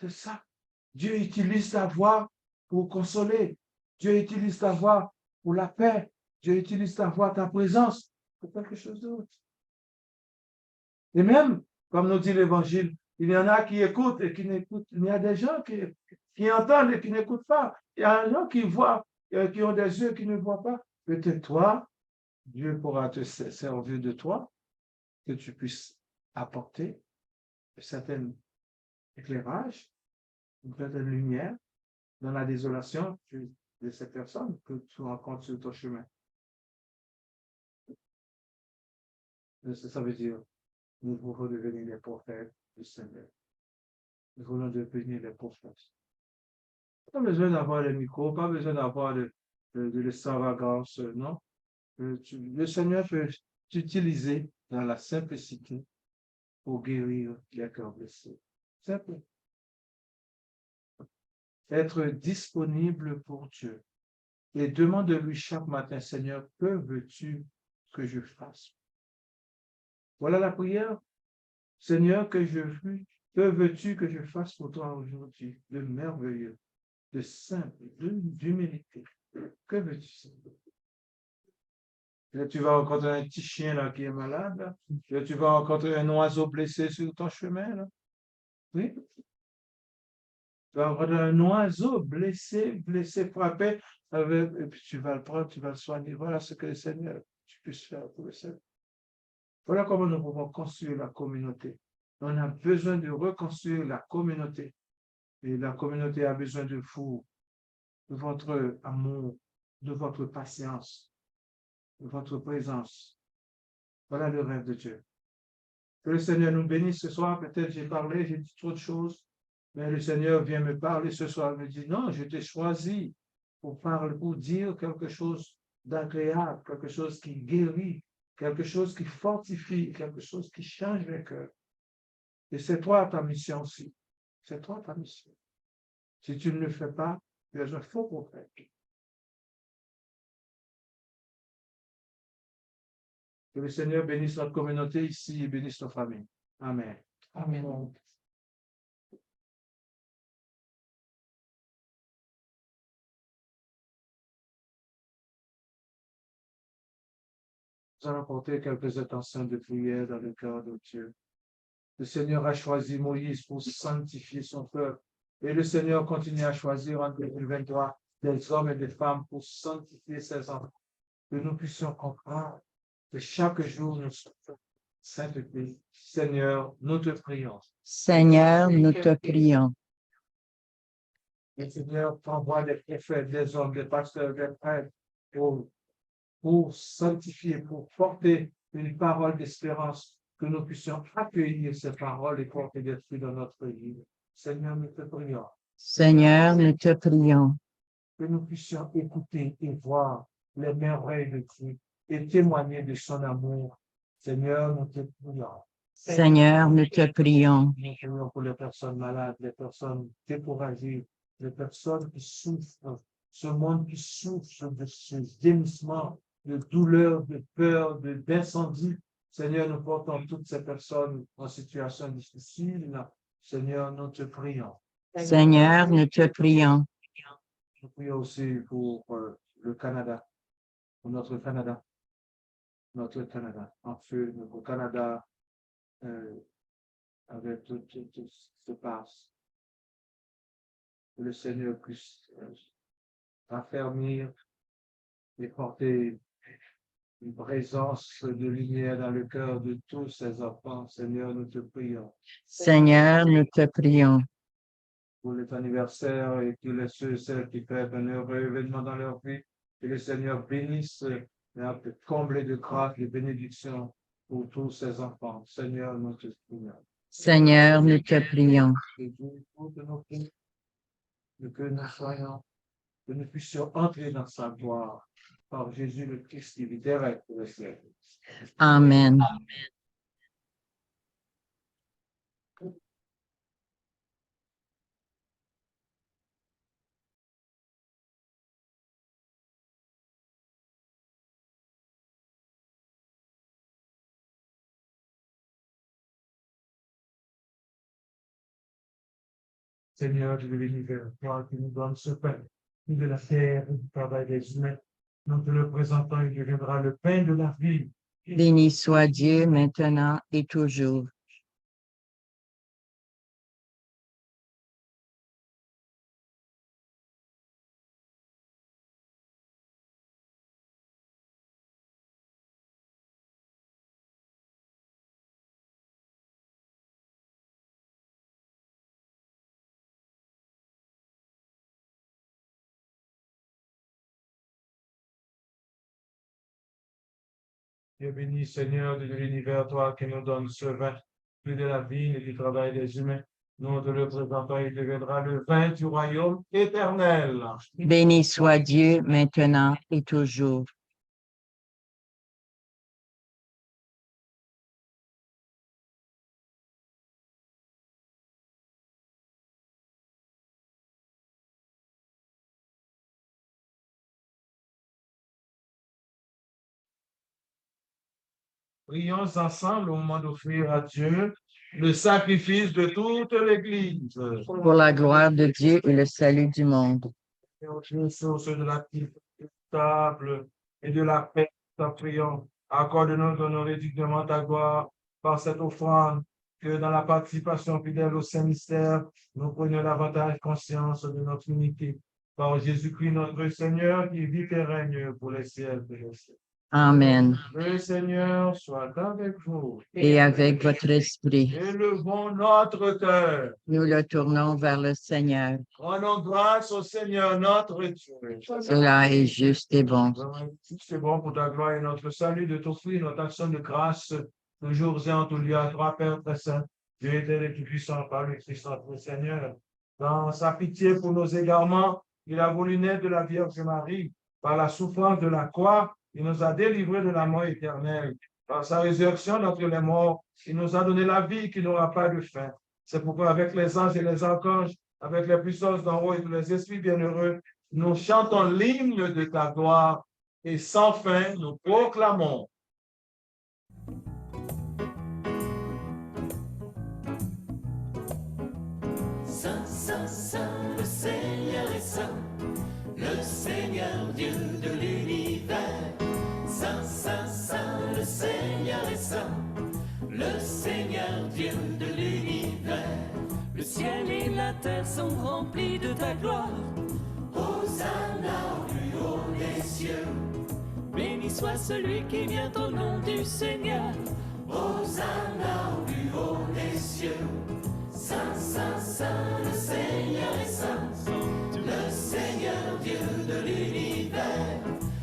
C'est ça. Dieu utilise ta voix pour consoler. Dieu utilise ta voix pour la paix. Dieu utilise ta voix, ta présence pour quelque chose d'autre. Et même, comme nous dit l'Évangile, il y en a qui écoutent et qui n'écoutent. Il y a des gens qui entendent et qui n'écoutent pas. Il y a des gens qui voient, qui ont des yeux qui ne voient pas. Peut-être toi, Dieu pourra te servir de toi, que tu puisses apporter un certain éclairage, une certaine lumière dans la désolation de cette personne que tu rencontres sur ton chemin. Ça veut dire, nous voulons devenir les prophètes du Seigneur. Nous voulons devenir les prophètes. Pas besoin d'avoir le micro, pas besoin d'avoir de l'extravagance, non. Le Seigneur peut t'utiliser dans la simplicité pour guérir les cœurs blessés. Simple. Être disponible pour Dieu. Et demande-lui chaque matin, Seigneur, que veux-tu que je fasse? Voilà la prière. Seigneur, que veux-tu que je fasse pour toi aujourd'hui? De merveilleux, de simple, d'humilité. Que veux-tu, Seigneur? Là, tu vas rencontrer un petit chien là, qui est malade. Là. Là, tu vas rencontrer un oiseau blessé sur ton chemin. Là. Oui. Tu vas rencontrer un oiseau blessé, frappé. Et puis tu vas le prendre, tu vas le soigner. Voilà ce que le Seigneur, tu puisses faire pour le Seigneur. Voilà comment nous pouvons construire la communauté. On a besoin de reconstruire la communauté. Et la communauté a besoin de vous, de votre amour, de votre patience, de votre présence. Voilà le rêve de Dieu. Que le Seigneur nous bénisse ce soir. Peut-être j'ai parlé, j'ai dit trop de choses, mais le Seigneur vient me parler ce soir. Il me dit, non, je t'ai choisi pour parler, pour dire quelque chose d'agréable, quelque chose qui guérit, quelque chose qui fortifie, quelque chose qui change les cœurs. Et c'est toi ta mission aussi. C'est toi ta mission. Si tu ne le fais pas, tu es un faux prophète. Que le Seigneur bénisse notre communauté ici et bénisse nos familles. Amen. Amen. Nous allons porter quelques intentions de prière dans le cœur de Dieu. Le Seigneur a choisi Moïse pour sanctifier son peuple. Et le Seigneur continue à choisir en 2023 des hommes et des femmes pour sanctifier ses enfants. Que nous puissions comprendre que chaque jour nous sommes sainteté. Seigneur, nous te prions. Seigneur, nous te prions. Et Seigneur, t'envoie des prophètes, des hommes, des pasteurs, des prêtres pour sanctifier, pour porter une parole d'espérance, que nous puissions accueillir ces paroles et porter des fruits dans notre vie. Seigneur, nous te prions. Seigneur, nous te prions. Que nous puissions écouter et voir les merveilles de Dieu et témoigner de son amour. Seigneur, nous te prions. Seigneur, nous te prions. Nous prions pour les personnes malades, les personnes découragées, les personnes qui souffrent, ce monde qui souffre de ce gémissement, de douleur, de peur, d'incendie. Seigneur, nous portons toutes ces personnes en situation difficile. Seigneur, nous te prions. Seigneur, nous te prions. Nous prions aussi pour le Canada, pour notre Canada, en feu, notre Canada, avec tout ce qui se passe. Que le Seigneur puisse raffermir et porter une présence de lumière dans le cœur de tous ces enfants. Seigneur, nous te prions. Seigneur, nous te prions. Pour les anniversaires et tous les ceux et celles qui fêtent un heureux événement dans leur vie, que le Seigneur bénisse et comble de grâce et de bénédictions pour tous ces enfants. Seigneur, nous te prions. Seigneur, nous te prions. Que Dieu écoute nos prières, que nous soyons, que nous puissions entrer dans sa gloire par Jésus le Christ qui vit direct pour le ciel. Amen. Seigneur de l'univers, toi qui nous donnes ce pain, de la terre et du travail des humains, nous te le présentons, il deviendra le pain de la vie. Béni soit Dieu maintenant et toujours. Dieu béni, Seigneur de l'univers, toi qui nous donnes ce vin, plus de la vie et du travail des humains. Nous te le présentons, il deviendra le vin du royaume éternel. Béni soit Dieu maintenant et toujours. Prions ensemble au moment d'offrir à Dieu le sacrifice de toute l'Église. Pour la gloire de Dieu et le salut du monde. Dieu, source de la vie stable et de la paix, t'en prions. Accorde-nous d'honorer dignement ta gloire par cette offrande, que dans la participation fidèle au Saint-Mystère, nous prenions davantage conscience de notre unité. Par Jésus-Christ, notre Seigneur, qui vit et règne pour les siècles des siècles. Amen. Le Seigneur soit avec vous. Et avec votre esprit, Élevons notre cœur. nous le tournons vers le Seigneur. Rendons grâce au Seigneur notre Dieu. Cela est juste et bon. C'est bon pour ta gloire et notre salut de t'offrir notre action de grâce toujours et en tout lieu à toi, Père très saint, Dieu éternel et tout-puissant, par le Christ notre Seigneur. Dans sa pitié pour nos égarements, il a voulu naître de la Vierge Marie. Par la souffrance de la croix, il nous a délivrés de la mort éternelle. Par sa résurrection d'entre les morts, il nous a donné la vie qui n'aura pas de fin. C'est pourquoi avec les anges et les archanges, avec les puissances d'en haut et tous les esprits bienheureux, nous chantons l'hymne de ta gloire et sans fin nous proclamons. Saint, Saint, Saint, le Seigneur est saint, le Seigneur Dieu de l'univers. Saint, Saint, Saint, le Seigneur est saint, le Seigneur Dieu de l'univers. Le ciel et la terre sont remplis de ta gloire. Hosanna au plus haut des cieux. Béni soit celui qui vient au nom du Seigneur. Hosanna au plus haut des cieux. Saint, Saint, Saint, le Seigneur est saint, le Seigneur Dieu de l'univers.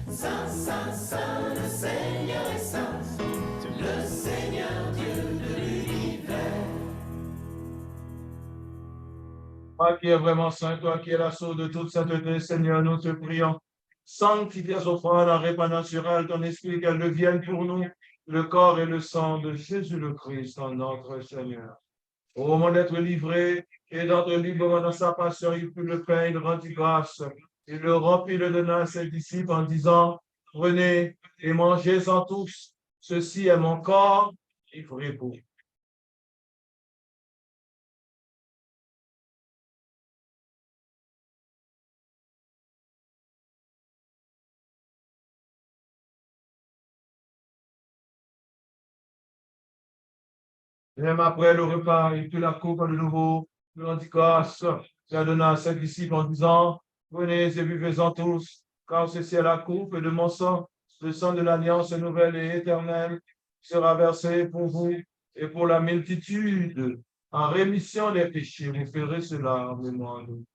Saint, Saint, Saint, le Seigneur est saint, le Seigneur Dieu de l'univers. Toi qui es vraiment saint, toi qui es la source de toute sainteté, Seigneur, nous te prions. Sanctifie tes offrandes en répandant sur elle ton esprit, qu'elle devienne pour nous le corps et le sang de Jésus le Christ, notre Seigneur. Au moment d'être livré et d'être librement dans sa passion, il prit le pain, il rendit grâce. Il le remplit, le donna à ses disciples en disant, prenez et mangez-en tous. Ceci est mon corps livré pour vous. Même après le repas, il prit la coupe de nouveau, il rendit grâce, il la donna à ses disciples en disant, prenez et buvez-en tous, car ceci est la coupe de mon sang, le sang de l'alliance nouvelle et éternelle, qui sera versé pour vous et pour la multitude, en rémission des péchés. Vous ferez cela en mémoire de nous.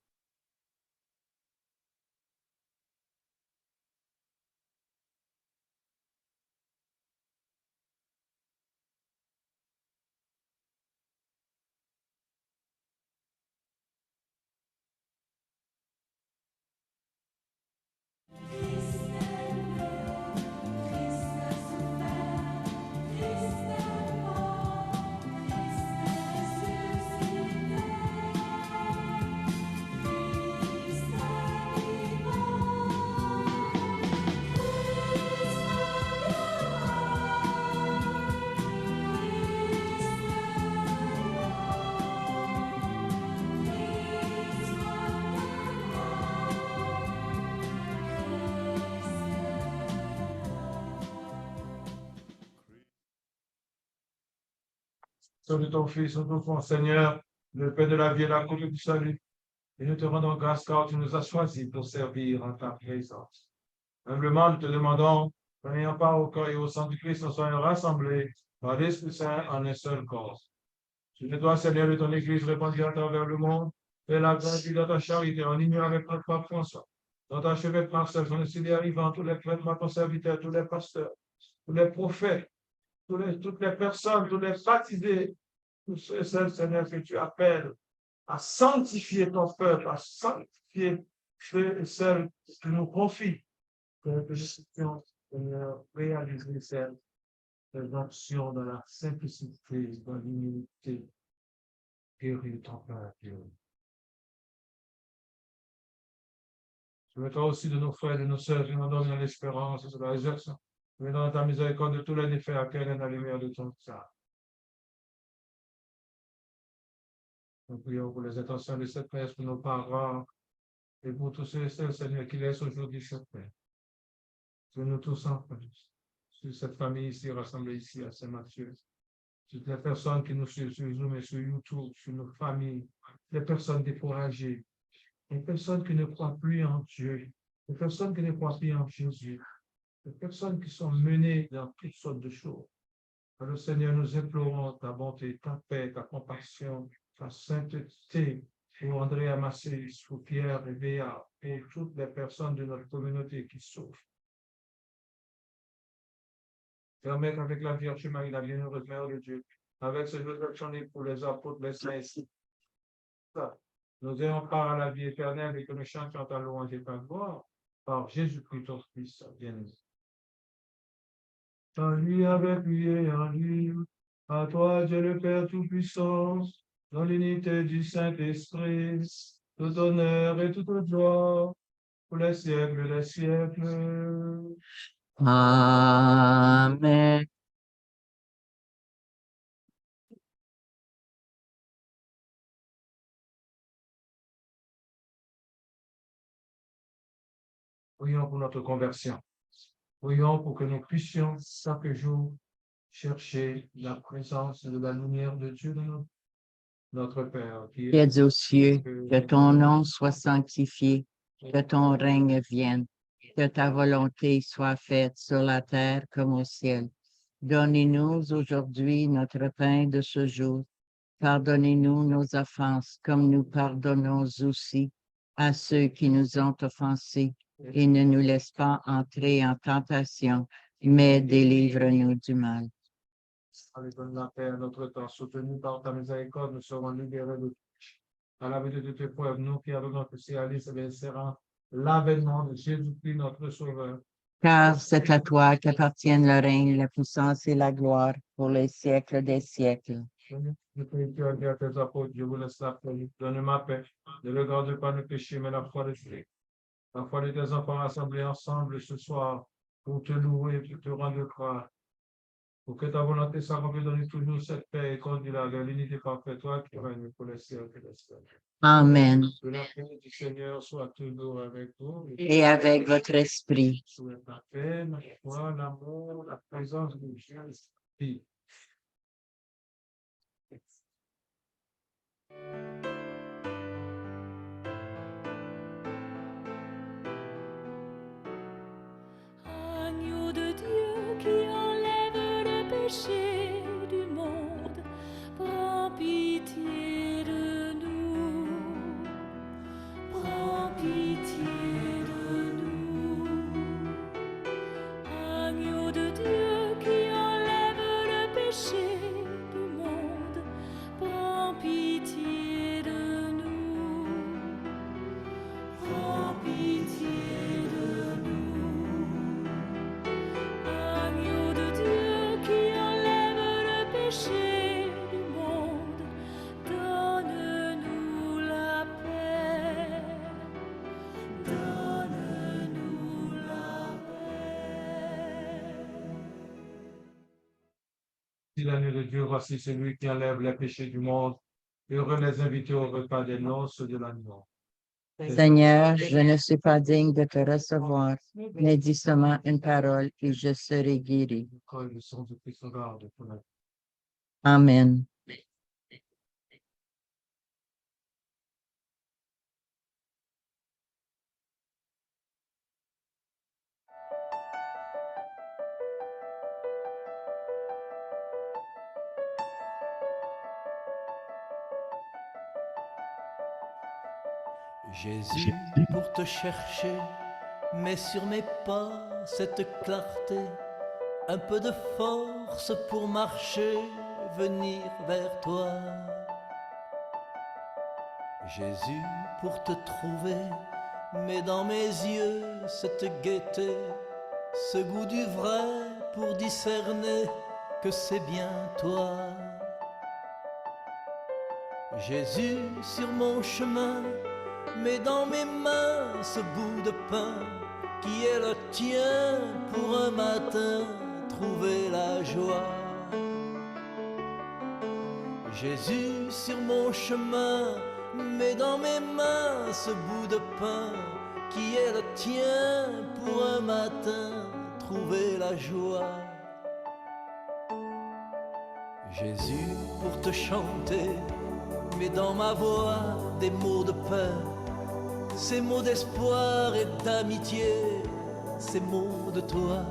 Son de ton Fils, notre enfant, Seigneur, le Père de la vie et la coupe du salut. Et nous te rendons grâce car tu nous as choisis pour servir en ta présence. Humblement, nous te demandons, en ayant part au corps et au sang du Christ, nous soyons rassemblés par l'Esprit Saint en un seul corps. Tu ne dois, Seigneur, de ton Église répandue à travers le monde, fais la grâce de ta charité en union avec notre pape François. Dans ta chevête Marcel, son aussi arrivant, tous les prêtres, ton serviteur, tous les pasteurs, tous les prophètes, toutes les personnes, tous les baptisés, tous ceux et celles, Seigneur, que tu appelles à sanctifier ton peuple, à sanctifier ceux et celles que tu nous confies, que nous puissions, Seigneur, réaliser ces actions dans la simplicité, dans l'humilité. Guéris ton peuple. Souviens-toi aussi de nos frères et de nos sœurs qui nous donnent l'espérance de la résurrection. Mais dans ta miséricorde de tous les défaits à quelle est la lumière de ton sang. Nous prions pour les intentions de cette presse pour nos parents et pour tous ceux et celles, Seigneur, qui laissent aujourd'hui cette paix. Sur nous tous en plus. Sur cette famille ici, rassemblée ici à Saint-Mathieu. Sur les personnes qui nous suivent sur Zoom et sur YouTube, sur nos familles, les personnes découragées, les personnes qui ne croient plus en Dieu, les personnes qui ne croient plus en Jésus, les personnes qui sont menées dans toutes sortes de choses. Alors, Seigneur, nous implorons ta bonté, ta paix, ta compassion, ta sainteté pour André Amasséis, pour Pierre et Béa, et toutes les personnes de notre communauté qui souffrent. Permettre avec la Vierge Marie, la bienheureuse Mère de Dieu, avec ce jeu de pour les apôtres, les saints ici. Nous ayons part à la vie éternelle et que nous chantions ta louange et ta gloire par Jésus-Christ, ton Fils bien-aimé. En lui, avec lui et en lui, à toi, Dieu le Père Tout-Puissant, dans l'unité du Saint-Esprit, tout honneur et toute gloire pour les siècles des siècles. Amen. Prions pour notre conversion. Prions pour que nous puissions chaque jour chercher la présence de la lumière de Dieu dans notre Père Qui es aux cieux, que ton nom soit sanctifié, que ton règne vienne, que ta volonté soit faite sur la terre comme au ciel. Donnez-nous aujourd'hui notre pain de ce jour. Pardonnez-nous nos offenses, comme nous pardonnons aussi à ceux qui nous ont offensés, et ne nous laisse pas entrer en tentation, mais délivre-nous du mal. Allez, donne la paix à notre temps. Soutenus par ta miséricorde, nous serons libérés de tout. À la vérité de tes preuves, nous qui avons notre cialisme et espérant l'avènement de Jésus-Christ, notre Sauveur. Car c'est à toi qu'appartiennent le règne, la puissance et la gloire pour les siècles des siècles. Je prie que tu as dit à tes apôtres, je vous laisse la paix. Donne ma paix. Ne regarde pas nos péchés, mais la foi de Dieu. La foi de tes enfants rassemblés ensemble ce soir pour te louer et pour te rendre gloire. Pour que ta volonté s'accomplisse, donne toujours cette paix et conduis-la vers l'unité parfaite, toi qui règnes pour les siècles des siècles. Amen. Que la paix du Seigneur soit toujours avec vous. Et avec votre esprit. Souhaite la paix, la foi, l'amour, la présence de Jésus. Agneau de Dieu qui enlève le péché du monde, prends pitié de nous, prends pitié de nous. Agneau de Dieu qui enlève le péché du monde, prends pitié de nous, prends pitié de nous. Agneau de Dieu qui enlève le péché du monde, donne-nous la paix, donne-nous la paix. Si l'agneau de Dieu, voici celui qui enlève les péchés du monde. Heureux les invités au repas des noces de l'agneau. Seigneur, je ne suis pas digne de te recevoir, mais dis seulement une parole et je serai guéri. Le sang de Christ garde pour la vie. Amen. Jésus, pour te chercher, mets sur mes pas cette clarté, un peu de force pour marcher, venir vers toi. Jésus, pour te trouver, mets dans mes yeux cette gaieté, ce goût du vrai pour discerner que c'est bien toi. Jésus, sur mon chemin, mets dans mes mains ce bout de pain qui est le tien pour un matin trouver la joie. Jésus, sur mon chemin, mets dans mes mains ce bout de pain qui est le tien pour un matin trouver la joie. Jésus, pour te chanter, mets dans ma voix des mots de paix, ces mots d'espoir et d'amitié, ces mots de toi.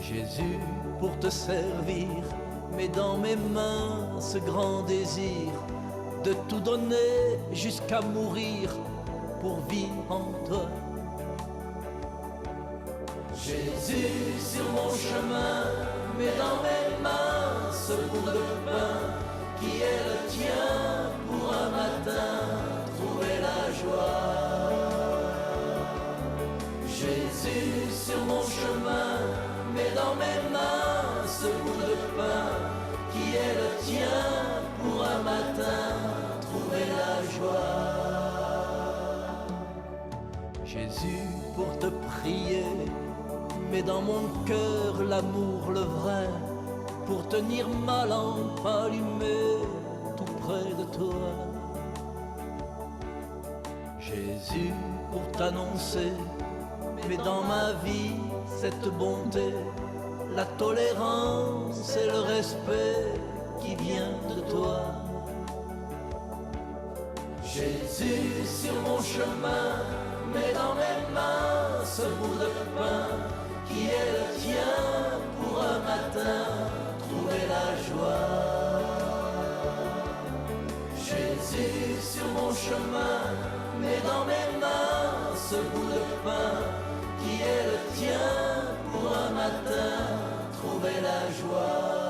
Jésus, pour te servir, mets dans mes mains ce grand désir de tout donner jusqu'à mourir pour vivre en toi. Jésus, sur mon chemin, mets dans mes mains ce bout de pain qui est le tien pour un matin trouver la joie. Jésus, sur mon chemin, mets dans mes mains ce bout de pain qui est le tien pour un matin trouver la joie. Jésus, pour te prier, mets dans mon cœur l'amour, le vrai, pour tenir ma lampe allumée tout près de toi. Jésus, pour t'annoncer, mets dans ma vie cette bonté, la tolérance et le respect qui vient de toi. Jésus, sur mon chemin, mets dans mes mains ce bout de pain qui est le tien pour un matin trouver la joie. Jésus, sur mon chemin, mets dans mes mains ce bout de pain qui est le tien pour un matin trouver la joie.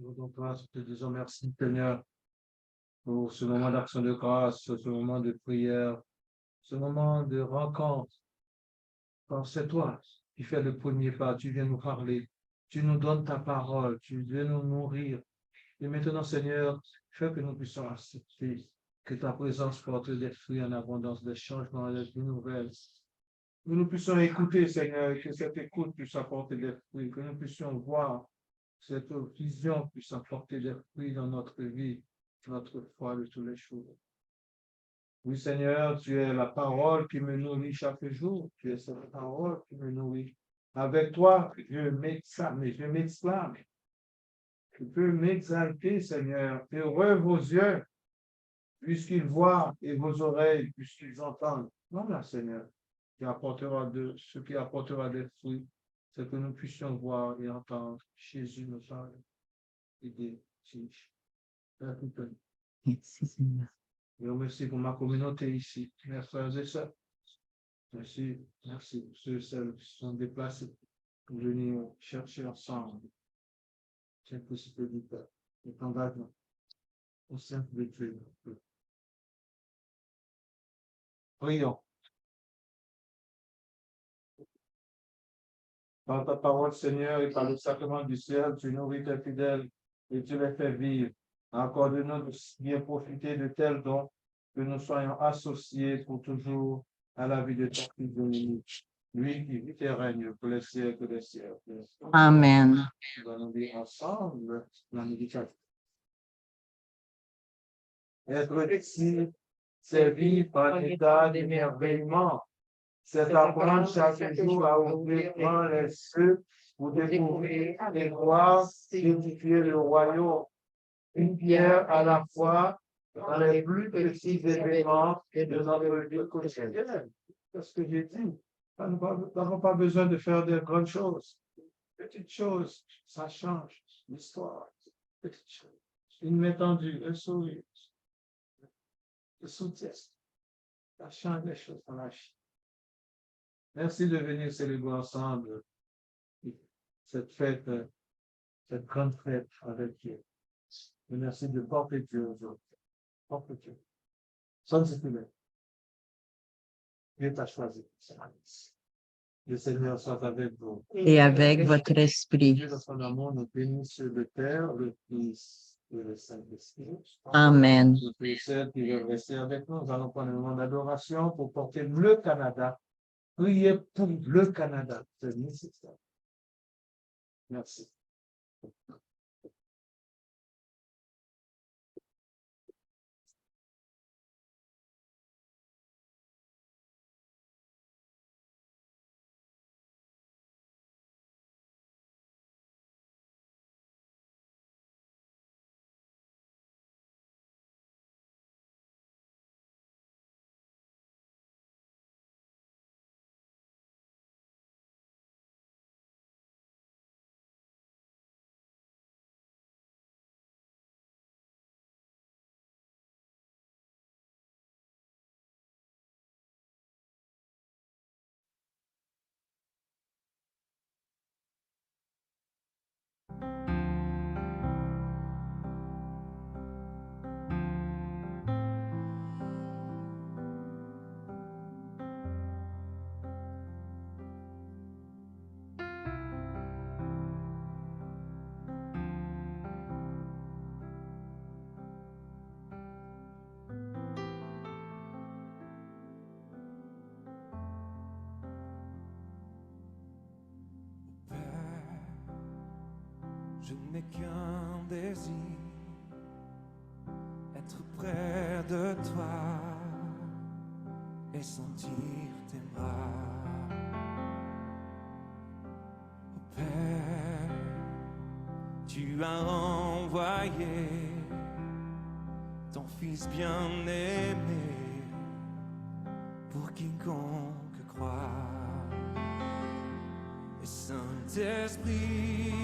Nous rendons grâce, te disons merci, Seigneur, pour ce moment d'action de grâce, ce moment de prière, ce moment de rencontre. Car c'est toi qui fais le premier pas, tu viens nous parler, tu nous donnes ta parole, tu viens nous nourrir. Et maintenant, Seigneur, fais que nous puissions accepter que ta présence porte des fruits en abondance, des changements, des vie nouvelles. Que nous puissions écouter, Seigneur, et que cette écoute puisse apporter des fruits, que nous puissions voir cette vision puisse apporter des fruits dans notre vie, notre foi de tous les jours. Oui, Seigneur, tu es la parole qui me nourrit chaque jour. Tu es cette parole qui me nourrit. Avec toi, je m'exclame. Je peux m'exalter, Seigneur. Heureux vos yeux, puisqu'ils voient, et vos oreilles, puisqu'ils entendent. Voilà, Seigneur, ce qui apportera des fruits, c'est que nous puissions voir et entendre Jésus nous parler. Aider, Merci, Seigneur. je vous remercie pour ma communauté ici, mes frères et sœurs. Merci pour ceux et celles qui sont déplacés pour venir chercher ensemble cette possibilité cet engagement au sein de Dieu. Prions. Par ta parole, Seigneur, et par le sacrement du ciel, tu nourris tes fidèles et tu les fais vivre. Accorde-nous de bien profiter de tels dons, que nous soyons associés pour toujours à la vie de ton Fils unique, lui qui vit et règne pour les siècles des siècles. Amen. Nous allons dire ensemble la méditation. Être ici, c'est vivre par l'état d'émerveillement. C'est apprendre chaque jour à ouvrir grand les yeux pour découvrir et voir édifier le royaume. Une pierre à la fois dans les plus petits événements de notre vie quotidienne. C'est ce que j'ai dit. Nous n'avons pas besoin de faire de grandes choses. Petites choses, ça change l'histoire. Petites choses. Une main tendue, un sourire, le soutien. Ça change les choses dans la vie. Merci de venir célébrer ensemble cette fête, cette grande fête avec Dieu. Et merci de porter Dieu aujourd'hui. Porte Dieu. Sonne si tu veux. Dieu t'a choisi. Le Seigneur soit avec vous. Et avec votre esprit. Dieu, dans son amour, nous bénisse le Père, le Fils et le Saint-Esprit. Amen. Nous prions celles qui veulent rester avec nous. Nous allons prendre un moment d'adoration pour porter le Canada. Priez pour le Canada. C'est nécessaire. Merci. Je n'ai qu'un désir, être près de toi et sentir tes bras. Oh Père, tu as envoyé ton Fils bien-aimé pour quiconque croit. Et Saint-Esprit,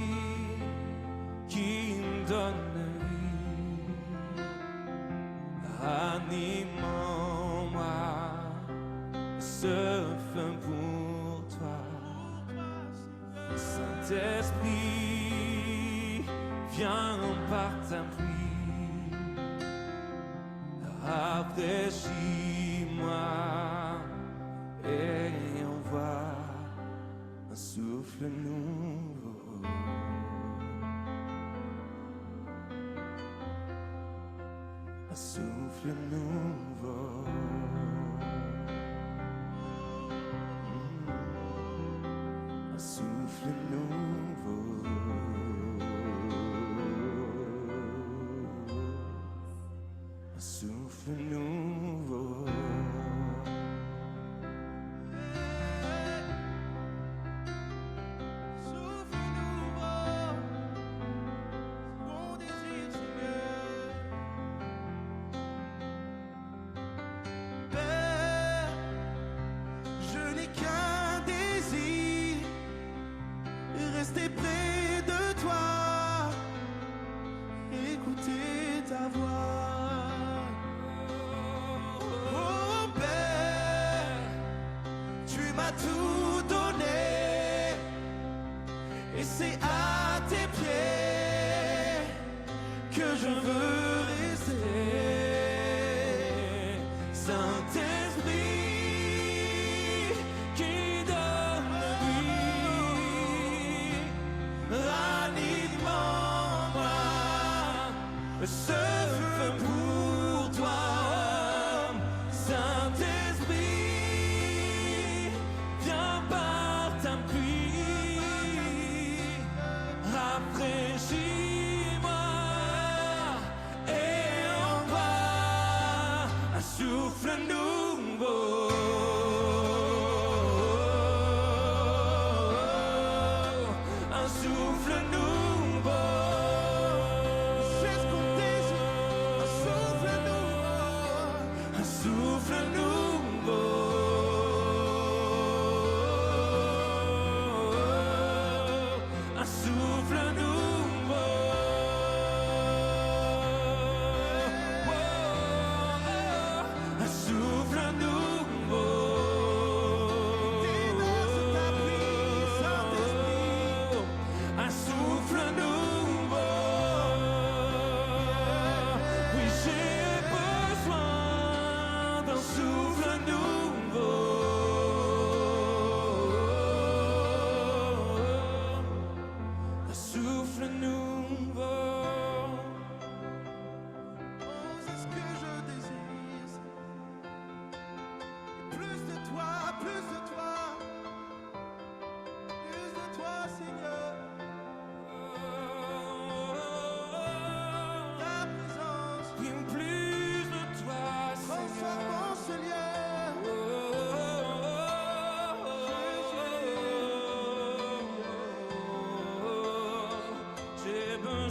qui me donne vie, anime en moi ce feu pour toi. Saint-Esprit, viens par ta pluie, rafraîchis-moi et envoie un souffle nouveau. Un souffle nouveau. Un souffle nouveau. Un souffle nouveau. Rester près de toi, écouter ta voix. Oh Père, tu m'as tout donné, et c'est à tes pieds que je veux rester. Saint-Esprit, qui donne vie, ranime en moi ce feu pour toi. Saint-Esprit, viens par ta pluie, rafraîchis-moi et envoie un souffle nouveau. Un souffle nouveau. C'est ce qu'on désire. Un souffle nouveau. Un souffle nouveau.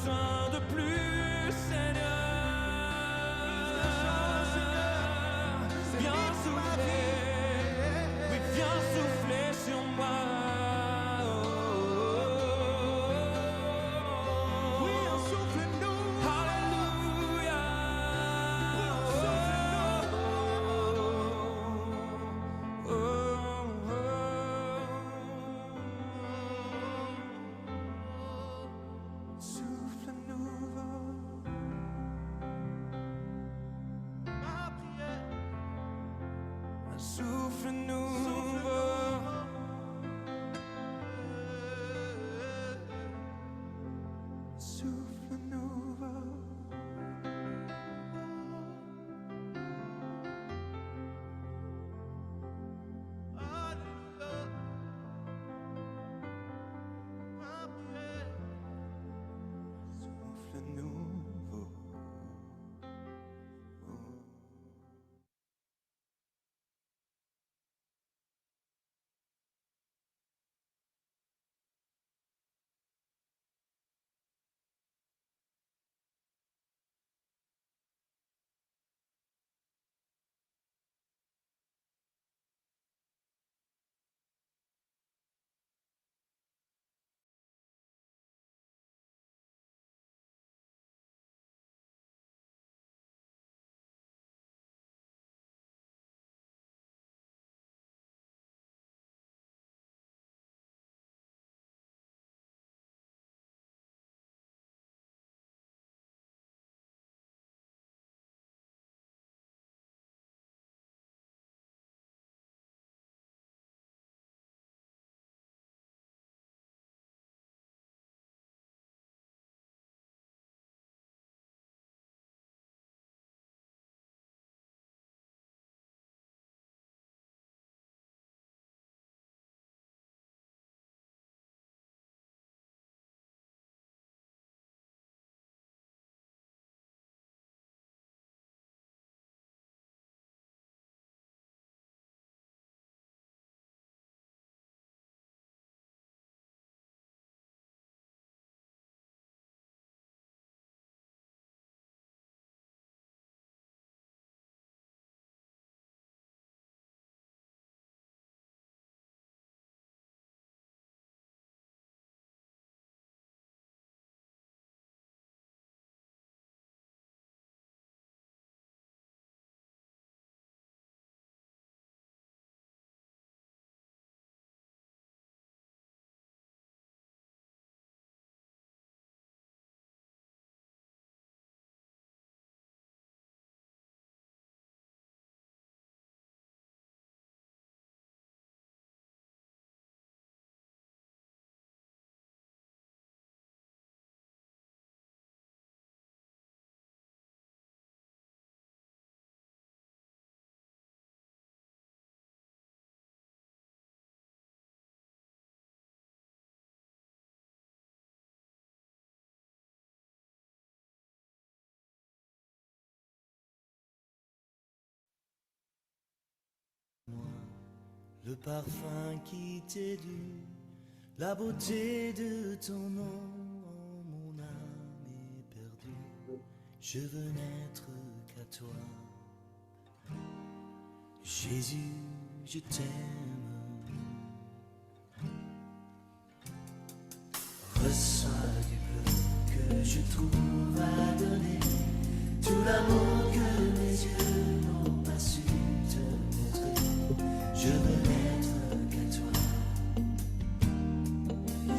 besoin de plus, Seigneur. Viens souffler, oui, viens souffler sur moi. Oui, souffle-nous. Alléluia. Souffle nouveau. Ma prière. Un souffle nouveau. Souffle nouveau. Souffle nouveau. Le parfum qui t'est dû, la beauté de ton nom, oh, mon âme est perdue. Je veux n'être qu'à toi. Jésus, je t'aime. Reçois du peu que je trouve à donner, tout l'amour que mes yeux n'ont pas su te montrer. Je veux n'être qu'à toi.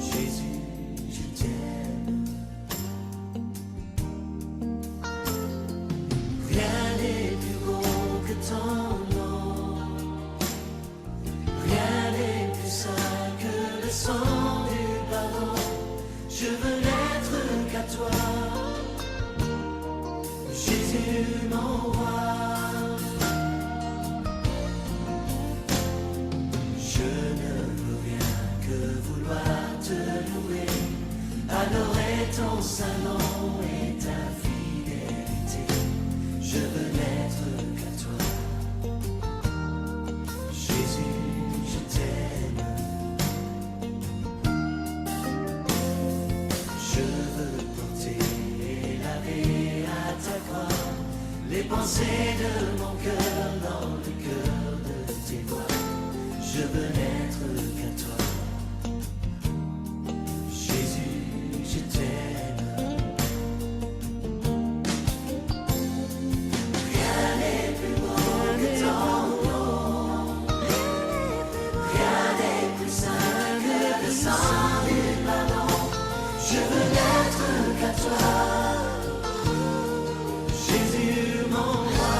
Jésus, je t'aime. Rien n'est plus beau que ton nom. Rien n'est plus saint que le sang du pardon. Je veux n'être qu'à toi. Jésus, mon roi. Adorer ton saint nom et ta fidélité. Je veux n'être qu'à toi. Jésus, je t'aime. Je veux porter les pensées de mon cœur dans le cœur de tes doigts. Je veux n'être qu'à toi. Jésus, je t'aime. Rien n'est plus beau que ton nom. Rien n'est plus saint que le sang du pardon. Je veux n'être qu'à toi. Jésus, mon roi.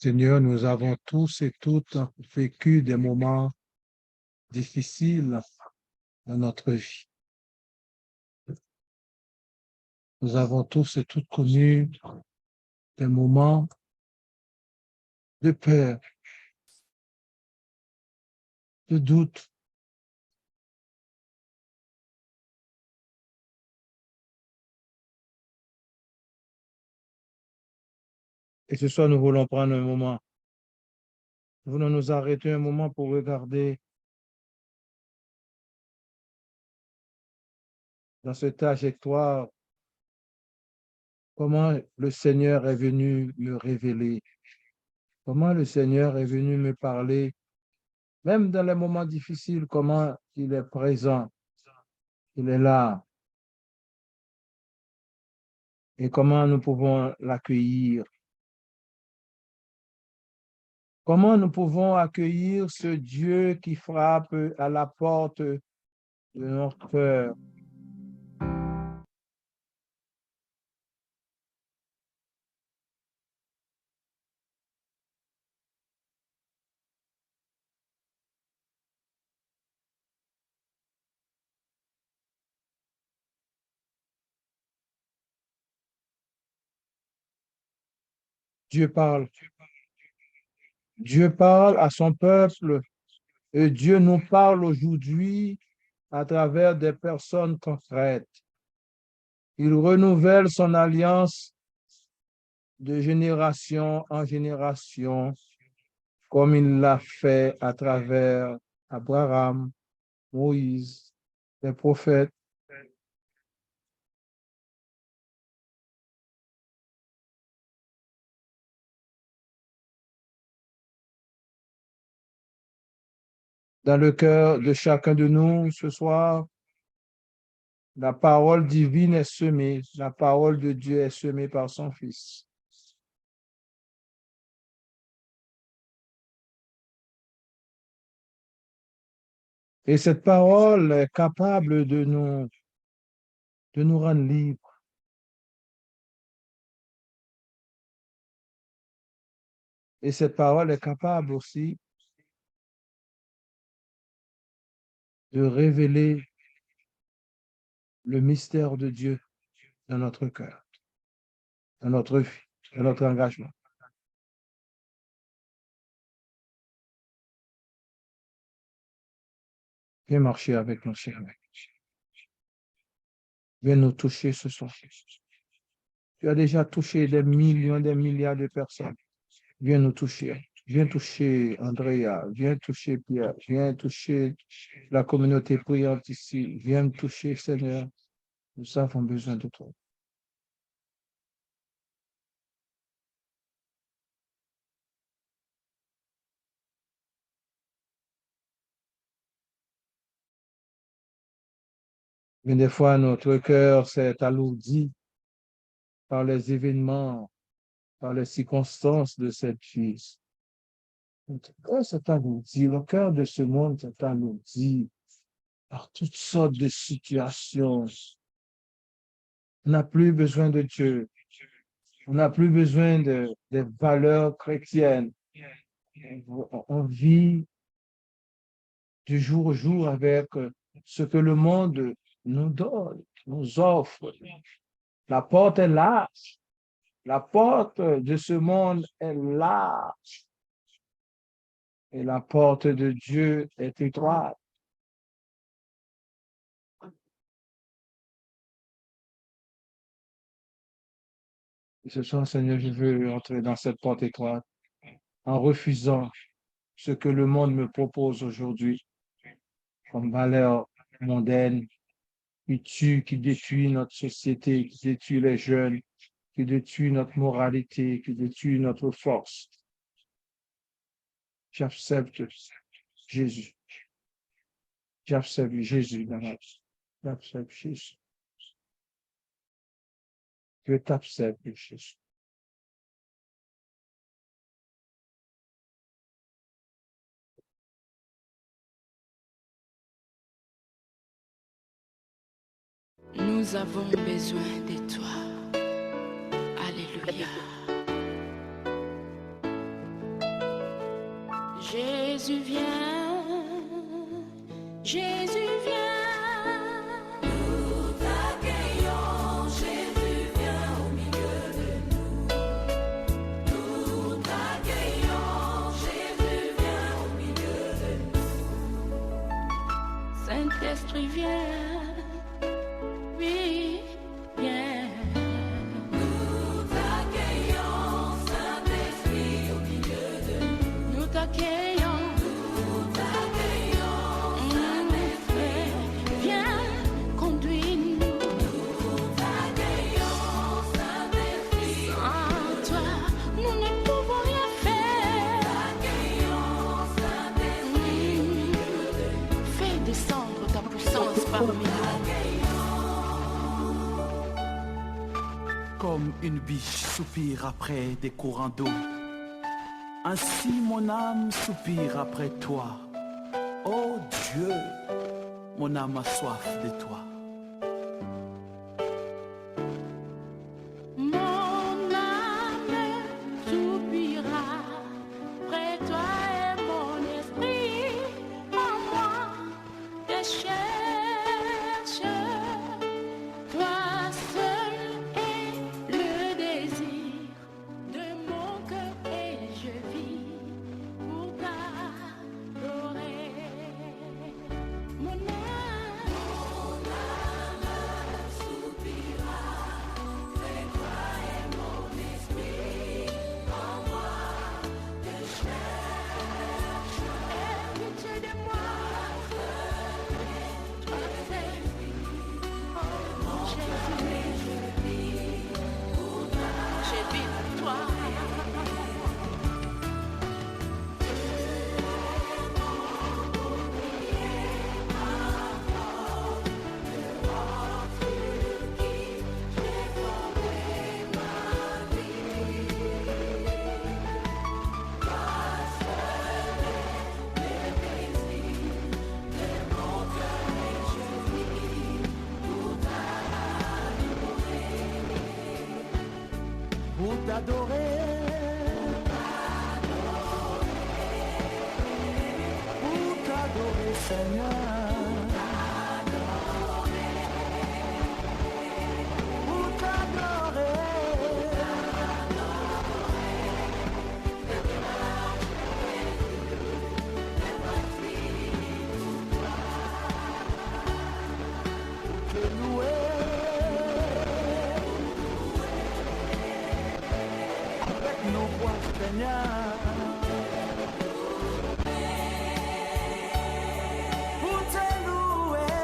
Seigneur, nous avons tous et toutes vécu des moments difficiles dans notre vie. Nous avons tous et toutes connu des moments de peur, de doute. Et ce soir, nous voulons prendre un moment. Nous voulons nous arrêter un moment pour regarder dans cette trajectoire comment le Seigneur est venu me révéler, comment le Seigneur est venu me parler, même dans les moments difficiles, comment qu'il est présent, qu'il est là. Et comment nous pouvons l'accueillir? Comment nous pouvons accueillir ce Dieu qui frappe à la porte de notre cœur? Dieu parle. Dieu parle à son peuple et Dieu nous parle aujourd'hui à travers des personnes concrètes. Il renouvelle son alliance de génération en génération, comme il l'a fait à travers Abraham, Moïse, les prophètes. Dans le cœur de chacun de nous ce soir, la parole divine est semée, la parole de Dieu est semée par son Fils. Et cette parole est capable de nous rendre libres. Et cette parole est capable aussi de révéler le mystère de Dieu dans notre cœur, dans notre vie, dans notre engagement. Viens marcher avec nous, cher. Viens nous toucher ce soir. Tu as déjà touché des millions, des milliards de personnes. Viens nous toucher. Viens toucher Andrea. Viens toucher Pierre. Viens toucher la communauté priante ici. Viens me toucher, Seigneur. Nous avons besoin de toi. Mais des fois, notre cœur s'est alourdi par les événements, par les circonstances de cette vie. Notre cœur s'est alourdi, le cœur de ce monde s'est alourdi par toutes sortes de situations. On n'a plus besoin de Dieu. On n'a plus besoin des valeurs chrétiennes. On vit du jour au jour avec ce que le monde nous donne, nous offre. La porte est large. La porte de ce monde est large. Et la porte de Dieu est étroite. Et ce soir, Seigneur, je veux entrer dans cette porte étroite en refusant ce que le monde me propose aujourd'hui comme valeur mondaine qui tue, qui détruit notre société, qui détruit les jeunes, qui détruit notre moralité, qui détruit notre force. J'accepte Jésus. J'accepte Jésus dans ma vie. J'accepte Jésus. Je t'accepte, Jésus. Nous avons besoin de toi. Alléluia. Jésus vient, Jésus vient. Nous t'accueillons, Jésus vient au milieu de nous. Nous t'accueillons, Jésus vient au milieu de nous. Saint-Esprit vient. Oui, viens. Nous t'accueillons, Saint-Esprit au milieu de nous. Nous t'accueillons, Saint-Esprit. Comme une biche soupire après des courants d'eau, ainsi mon âme soupire après toi. Oh Dieu, mon âme a soif de toi. Mon âme soupira près de toi et mon esprit en moi te cherche. Toi seul est le désir de mon cœur et je vis pour t'adorer. Mon âme soupira près de toi et mon esprit en moi te cherche. Aie pitié de moi, toi seul. Oh Jésus, je vis pour toi. Pour t'adorer, pour t'adorer, Seigneur, pour t'adorer, pour te louer. Avec nos voix, Seigneur, pour te louer,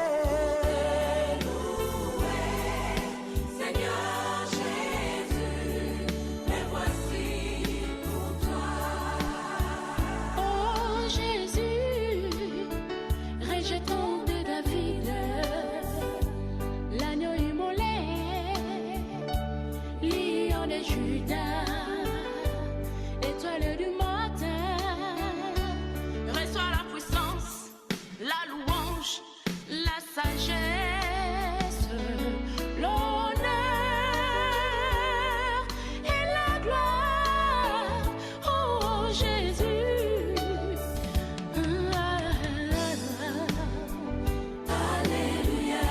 Seigneur Jésus, me voici pour toi. Oh Jésus, rejetant de David, l'agneau immolé, lion de Judas, étoile du matin, reçois la puissance, la louange, la sagesse, l'honneur et la gloire. Oh Jésus, Alléluia.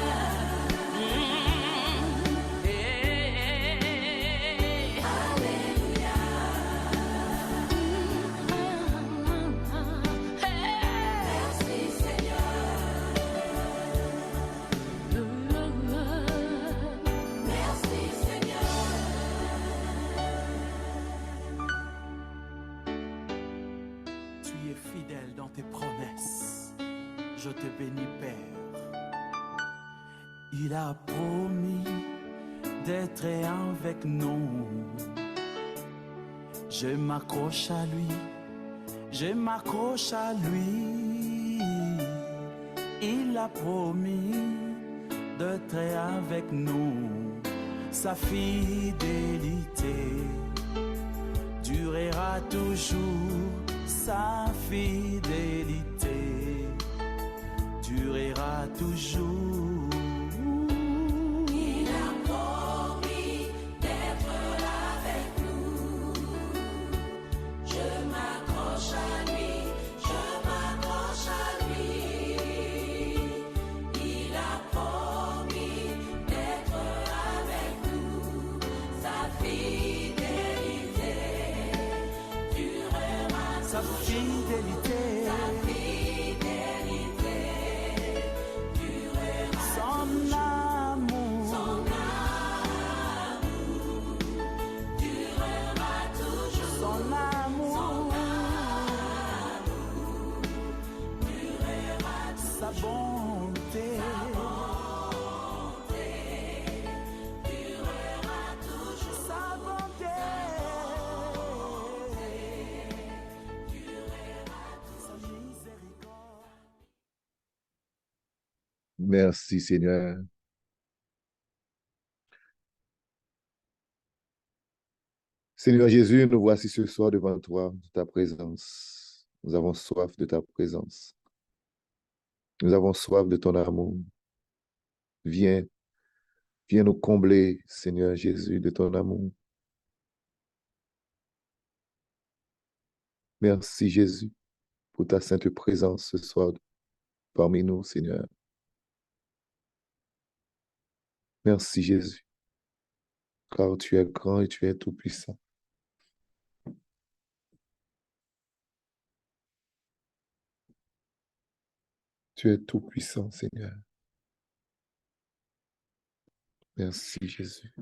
Merci Seigneur. Merci Seigneur. tu es fidèle dans tes promesses. Je te bénis, Père. Il a promis d'être avec nous. Je m'accroche à lui, je m'accroche à lui. Il a promis d'être avec nous. Sa fidélité durera toujours. Sa fidélité durera toujours. Il a promis d'être avec nous. Je m'accroche à lui, je m'accroche à lui. Il a promis d'être avec nous. Sa fidélité durera Sa toujours. fidélité, Sa fidélité durera son amour, durera toujours. son amour, sa bonté, Durera toujours. sa bonté. Durera Merci, Seigneur. Seigneur Jésus, nous voici ce soir devant toi, de ta présence. Nous avons soif de ta présence. Nous avons soif de ton amour. Viens, viens nous combler, Seigneur Jésus, de ton amour. Merci, Jésus, pour ta sainte présence ce soir parmi nous, Seigneur. Merci, Jésus, car tu es grand et tu es tout-puissant. Tu es tout-puissant, Seigneur. Merci, Jésus.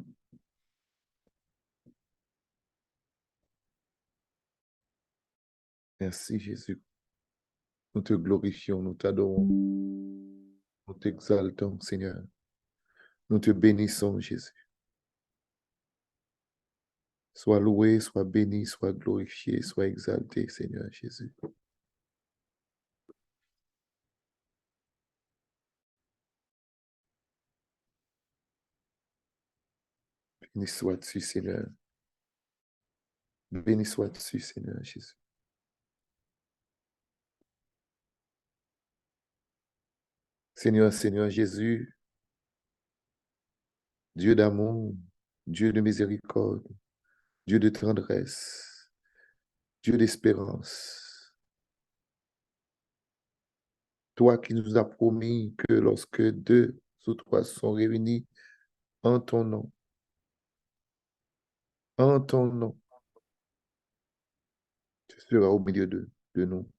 Merci, Jésus. Nous te glorifions, nous t'adorons, nous t'exaltons, Seigneur. Nous te bénissons, Jésus. Sois loué, sois béni, sois glorifié, sois exalté, Seigneur Jésus. Béni sois-tu, Seigneur. Béni sois-tu, Seigneur Jésus. Seigneur, Seigneur Jésus, Dieu d'amour, Dieu de miséricorde, Dieu de tendresse, Dieu d'espérance. Toi qui nous as promis que lorsque deux ou trois sont réunis en ton nom, tu seras au milieu de nous.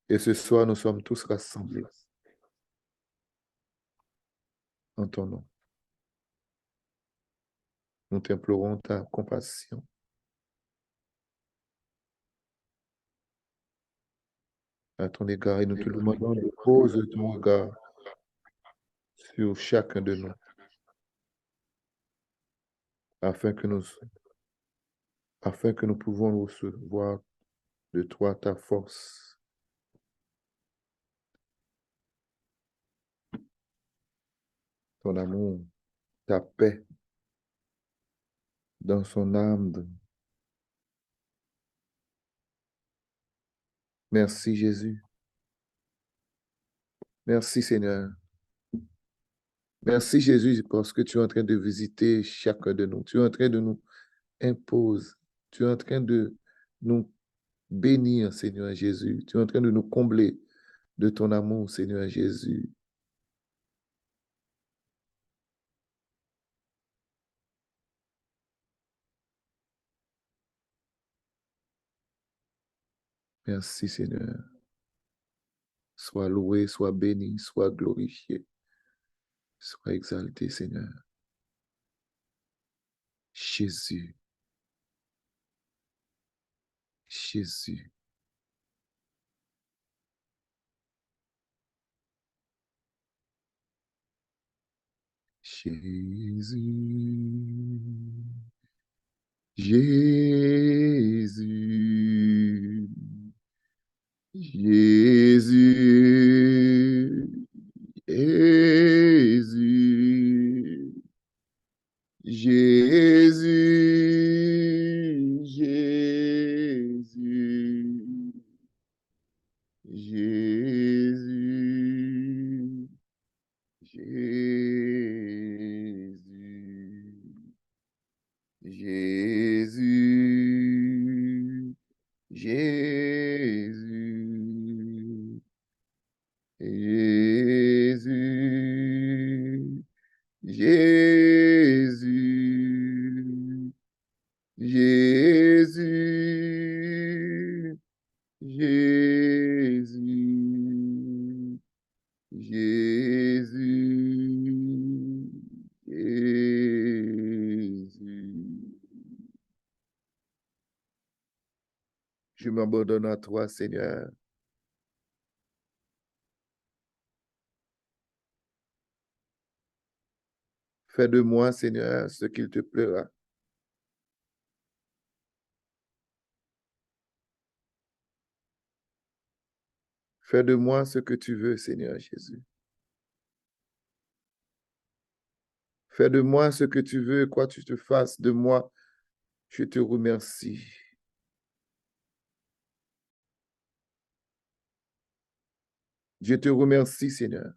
Et ce soir, nous sommes tous rassemblés en ton nom. Nous t'implorons ta compassion. À ton égard et nous te demandons de poser ton regard sur chacun de nous afin que nous pouvons recevoir de toi ta force, ton amour, ta paix dans son âme. Merci Jésus. Merci Seigneur. Merci Jésus parce que tu es en train de visiter chacun de nous. Tu es en train de nous imposer. Tu es en train de nous bénir, Seigneur Jésus. Tu es en train de nous combler de ton amour, Seigneur Jésus. Merci, Seigneur. Sois loué, sois béni, sois glorifié, sois exalté, Seigneur. Jésus, Jésus, Jésus, Jésus, Jésus, Jésus, Jésus, Jésus, Jésus, Jésus, Jésus, Jésus, Jésus, Jésus, Jésus, Jésus, Jésus. Je m'abandonne à toi, Seigneur. Fais de moi, Seigneur, ce qu'il te plaira. Fais de moi ce que tu veux, Seigneur Jésus. Fais de moi ce que tu veux, quoi tu te fasses de moi. Je te remercie. Je te remercie, Seigneur.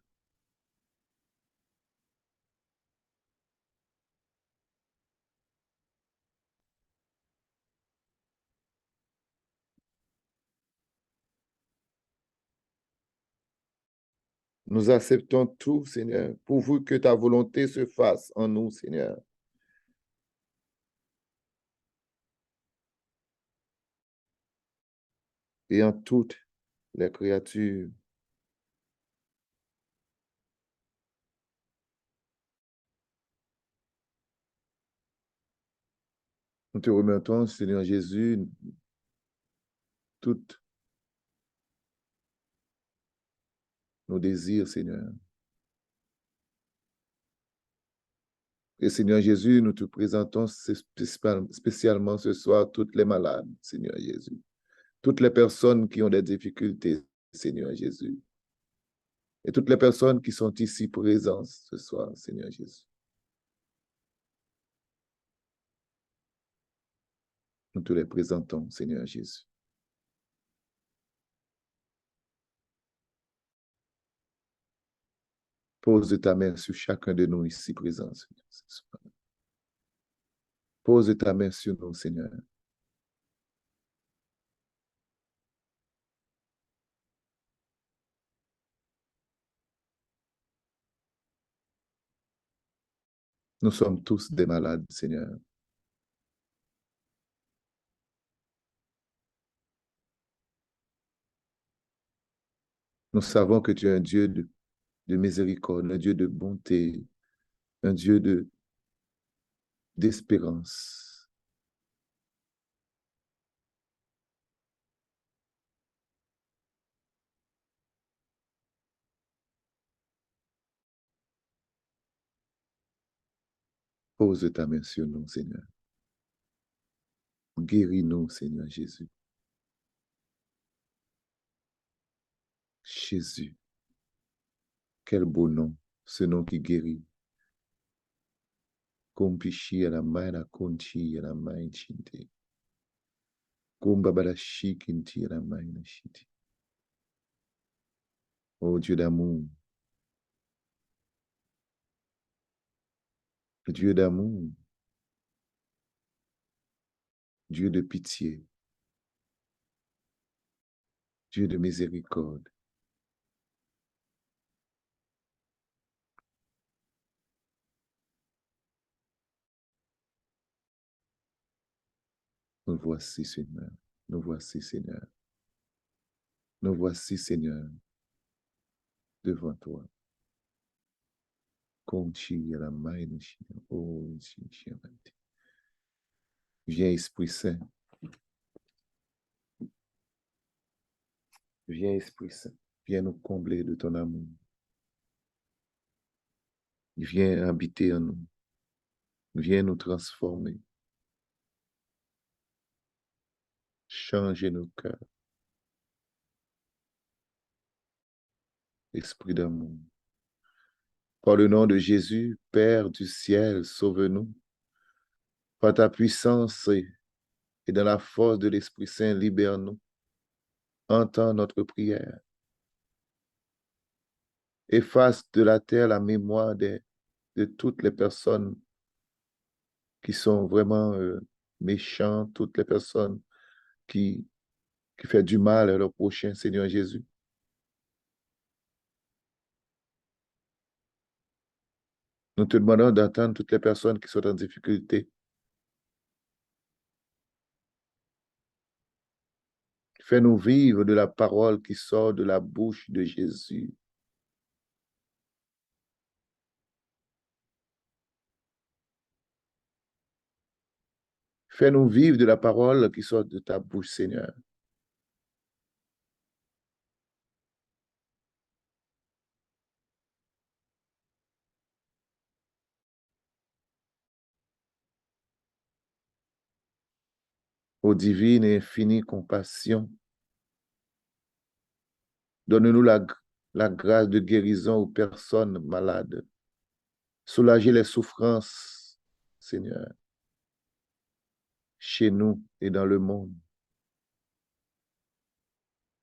Nous acceptons tout, Seigneur, pourvu que ta volonté se fasse en nous, Seigneur. Et en toutes les créatures. Nous te remettons, Seigneur Jésus, toutes nos désirs, Seigneur. Et Seigneur Jésus, nous te présentons spécialement ce soir toutes les malades, Seigneur Jésus. Toutes les personnes qui ont des difficultés, Seigneur Jésus. Et toutes les personnes qui sont ici présentes ce soir, Seigneur Jésus. Nous te les présentons, Seigneur Jésus. Pose ta main sur chacun de nous ici présents, Seigneur, ce soir. Pose ta main sur nous, Seigneur. Nous sommes tous des malades, Seigneur. Nous savons que tu es un Dieu de miséricorde, un Dieu de bonté, un Dieu d'espérance. Pose ta main sur nous, Seigneur. Guéris-nous, Seigneur Jésus. Jésus, quel beau nom, ce nom qui guérit. Kompishi à la main, la conchi à la main, chinte. Kumbabalashi kinti à la main, la chinte. Oh Dieu d'amour, Dieu d'amour, Dieu de pitié, Dieu de miséricorde. Nous voici, Seigneur. Nous voici, Seigneur. Nous voici, Seigneur, devant toi. Conchi à la main, la chinte. Oh, Seigneur. Viens, Esprit Saint. Viens, Esprit Saint. Viens nous combler de ton amour. Viens habiter en nous. Viens nous transformer. Changer nos cœurs. Esprit d'amour. Par le nom de Jésus, Père du ciel, sauve-nous. Par ta puissance et dans la force de l'Esprit Saint, libère-nous. Entends notre prière. Efface de la terre la mémoire de toutes les personnes qui sont vraiment méchantes, toutes les personnes qui font du mal à leur prochain, Seigneur Jésus. Nous te demandons d'entendre toutes les personnes qui sont en difficulté. Fais-nous vivre de la parole qui sort de la bouche de Jésus. Fais-nous vivre de la parole qui sort de ta bouche, Seigneur. Ô divine et infinie compassion, Donne-nous la grâce de guérison aux personnes malades. Soulager les souffrances, Seigneur, chez nous et dans le monde.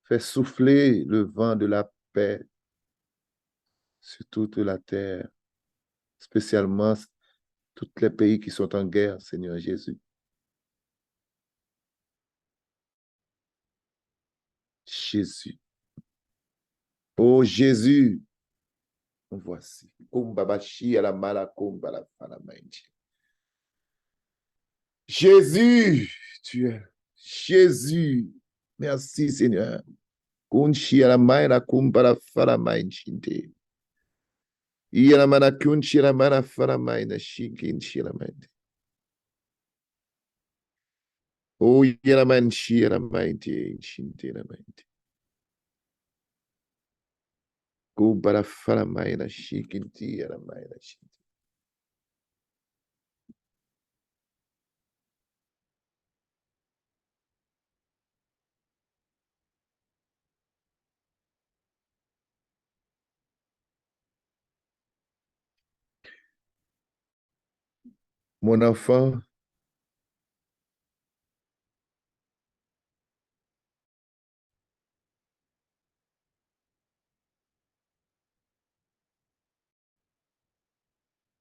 Fais souffler le vent de la paix sur toute la terre, spécialement tous les pays qui sont en guerre, Seigneur Jésus. Jésus. Oh Jésus, voici. Jésus, tu es Jésus. Merci Seigneur. Kunshi ala mai la kumbara fara mai nchinde. Iyala mana kunshi la mana fara mai na shikin shira mai. Oh yala man shira mai te nchinde la mai. Kumbara fara mai na shikin ti ala mai na shinde. Mon enfant,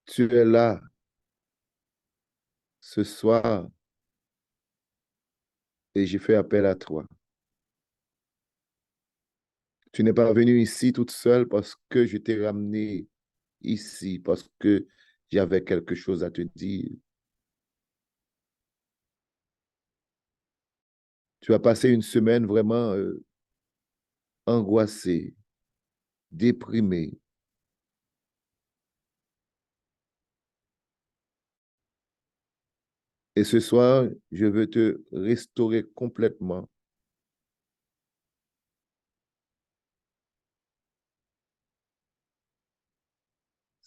tu es là ce soir et je fais appel à toi. Tu n'es pas venu ici toute seule parce que je t'ai ramené ici, parce que j'avais quelque chose à te dire. Tu as passé une semaine vraiment angoissée, déprimée. Et ce soir, je veux te restaurer complètement.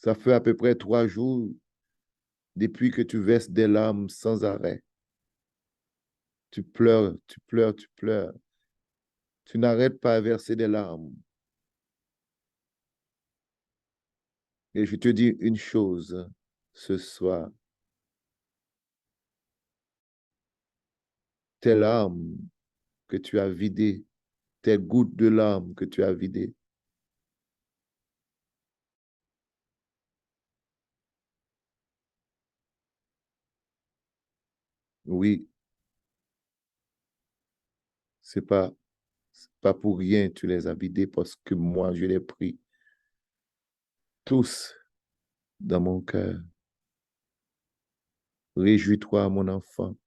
Ça fait à peu près 3 jours depuis que tu verses des larmes sans arrêt. Tu pleures, tu pleures, tu pleures. Tu n'arrêtes pas à verser des larmes. Et je te dis une chose ce soir. Tes larmes que tu as vidées, tes gouttes de larmes que tu as vidées, oui, c'est pas pour rien tu les as vidées parce que moi, je les pris tous dans mon cœur. Réjouis-toi, mon enfant.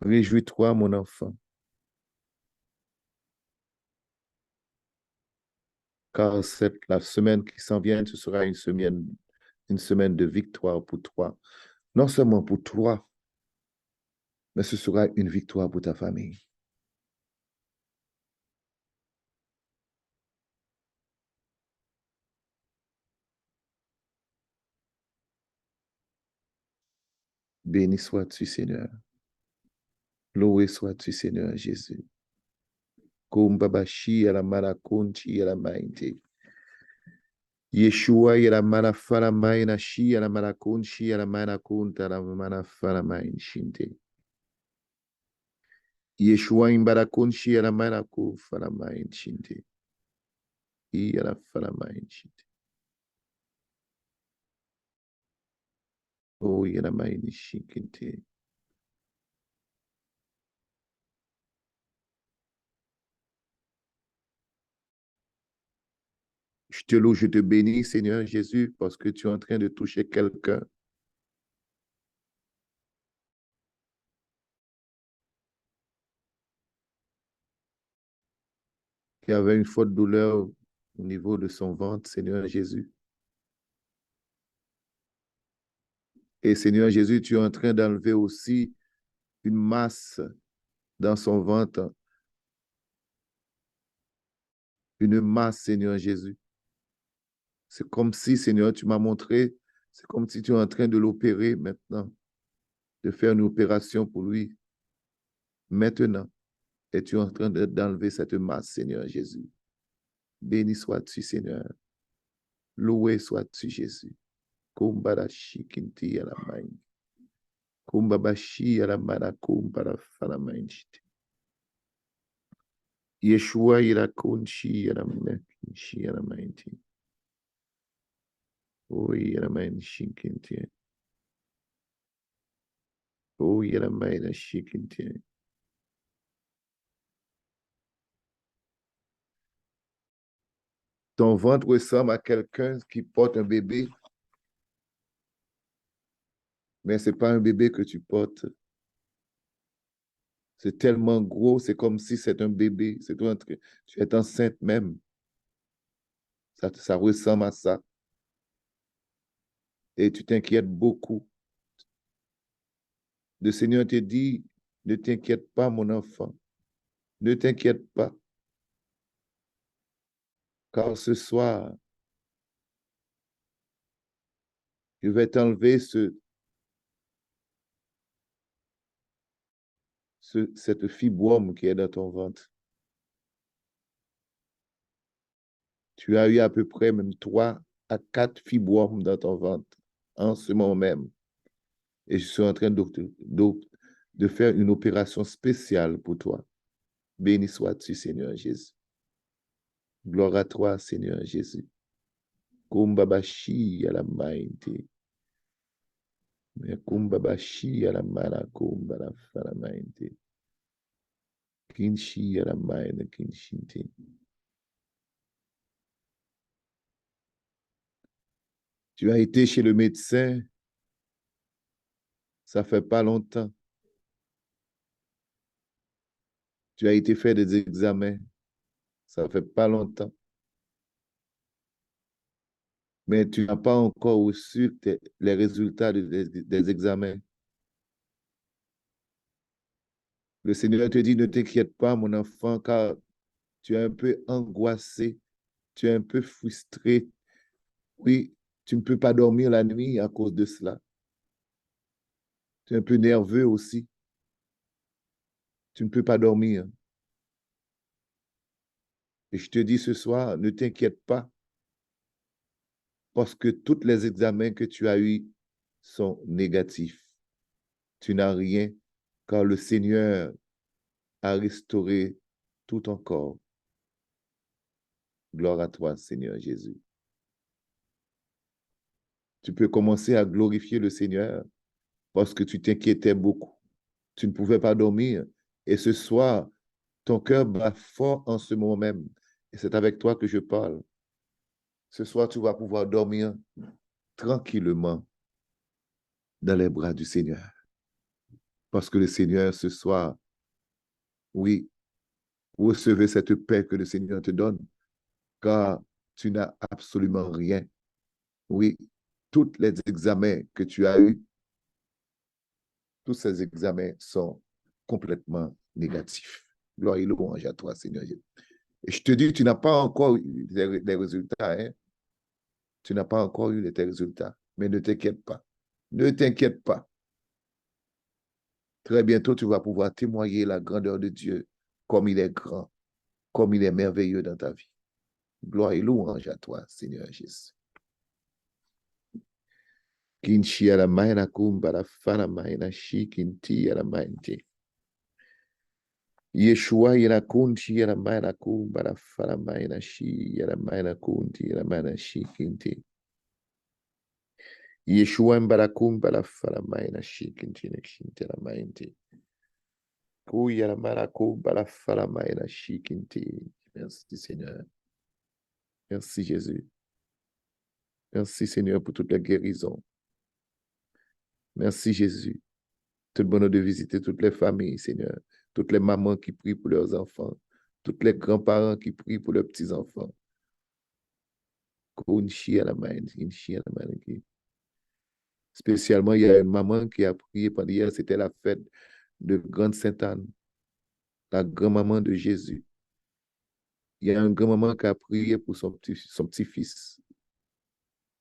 Réjouis-toi, mon enfant. Car la semaine qui s'en vient, ce sera une semaine de victoire pour toi. Non seulement pour toi, mais ce sera une victoire pour ta famille. Béni sois-tu, Seigneur. Loué sois-tu, Seigneur Jésus. Kumbabashi ala marakunchi ala mainte. Yeshua ala manafara maina shi ala marakunchi ala manakunta ala manafara main shinte. Yeshua imbarakunchi ala manaku fara main shinte. I ala fara main shinte. Oh ala main shikinte. Je te loue, je te bénis, Seigneur Jésus, parce que tu es en train de toucher quelqu'un. Qui avait une forte douleur au niveau de son ventre, Seigneur Jésus. Et Seigneur Jésus, tu es en train d'enlever aussi une masse dans son ventre. Une masse, Seigneur Jésus. C'est comme si, Seigneur, tu m'as montré, c'est comme si tu es en train de l'opérer maintenant, de faire une opération pour lui. Maintenant, et tu es en train d'enlever cette masse, Seigneur Jésus. Béni sois-tu, Seigneur. Loué sois-tu, Jésus. Kumbarashi kinti alamai. Kumbabashi alamana kumbarafalamainchite. Yeshua irakunshi alamainchi alamainti. Oui, alamainchi kinti. Oui, alamainchi kinti. Ton ventre ressemble à quelqu'un qui porte un bébé, mais ce n'est pas un bébé que tu portes. C'est tellement gros, c'est comme si c'est un bébé. C'est toi, tu es enceinte même. Ça ressemble à ça. Et tu t'inquiètes beaucoup. Le Seigneur te dit, ne t'inquiète pas, mon enfant. Ne t'inquiète pas. Car ce soir, je vais t'enlever cette fibrome qui est dans ton ventre. Tu as eu à peu près même 3 à 4 fibromes dans ton ventre en ce moment même. Et je suis en train de faire une opération spéciale pour toi. Béni sois-tu, Seigneur Jésus. Gloire à toi, Seigneur Jésus. Kumbabashi à la mainte. Kumbabashi à la mala kumbala fala mainte. Kinshi à la mainte kinshinte. Tu as été chez le médecin, ça fait pas longtemps. Tu as été faire des examens, ça fait pas longtemps. Mais tu n'as pas encore reçu les résultats des examens. Le Seigneur te dit, ne t'inquiète pas, mon enfant, car tu es un peu angoissé, tu es un peu frustré. Oui, tu ne peux pas dormir la nuit à cause de cela. Tu es un peu nerveux aussi. Tu ne peux pas dormir. Et je te dis ce soir, ne t'inquiète pas, parce que tous les examens que tu as eus sont négatifs. Tu n'as rien, car le Seigneur a restauré tout ton corps. Gloire à toi, Seigneur Jésus. Tu peux commencer à glorifier le Seigneur parce que tu t'inquiétais beaucoup. Tu ne pouvais pas dormir. Et ce soir, ton cœur bat fort en ce moment même. Et c'est avec toi que je parle. Ce soir, tu vas pouvoir dormir tranquillement dans les bras du Seigneur. Parce que le Seigneur, ce soir, oui, recevez cette paix que le Seigneur te donne, car tu n'as absolument rien. Oui, tous les examens que tu as eus, tous ces examens sont complètement négatifs. Gloire et louange à toi, Seigneur Jésus. Et je te dis, tu n'as pas encore eu les résultats. Hein? Tu n'as pas encore eu tes résultats. Mais ne t'inquiète pas. Ne t'inquiète pas. Très bientôt, tu vas pouvoir témoigner la grandeur de Dieu, comme il est grand, comme il est merveilleux dans ta vie. Gloire et louange à toi, Seigneur Jésus. Kinshi ala maina kumba la fana maina shi kinti ala mainte. Yeshua ila kunti ala maina kumba la fana maina shi ala maina kunti ala maina shi kinti. Yeshua mbala kumba la fana maina shi kinti ne kinti ala mainte. Kuya la maina kumba la fana maina shi kinti. Merci Seigneur. Merci Jésus. Merci Seigneur pour toutes les guérisons. Merci Jésus. Tout le bonheur de visiter toutes les familles, Seigneur. Toutes les mamans qui prient pour leurs enfants. Tous les grands-parents qui prient pour leurs petits-enfants. Spécialement, il y a une maman qui a prié pendant hier, c'était la fête de Grande Sainte-Anne, la grand-maman de Jésus. Il y a un grand-maman qui a prié pour son petit-fils,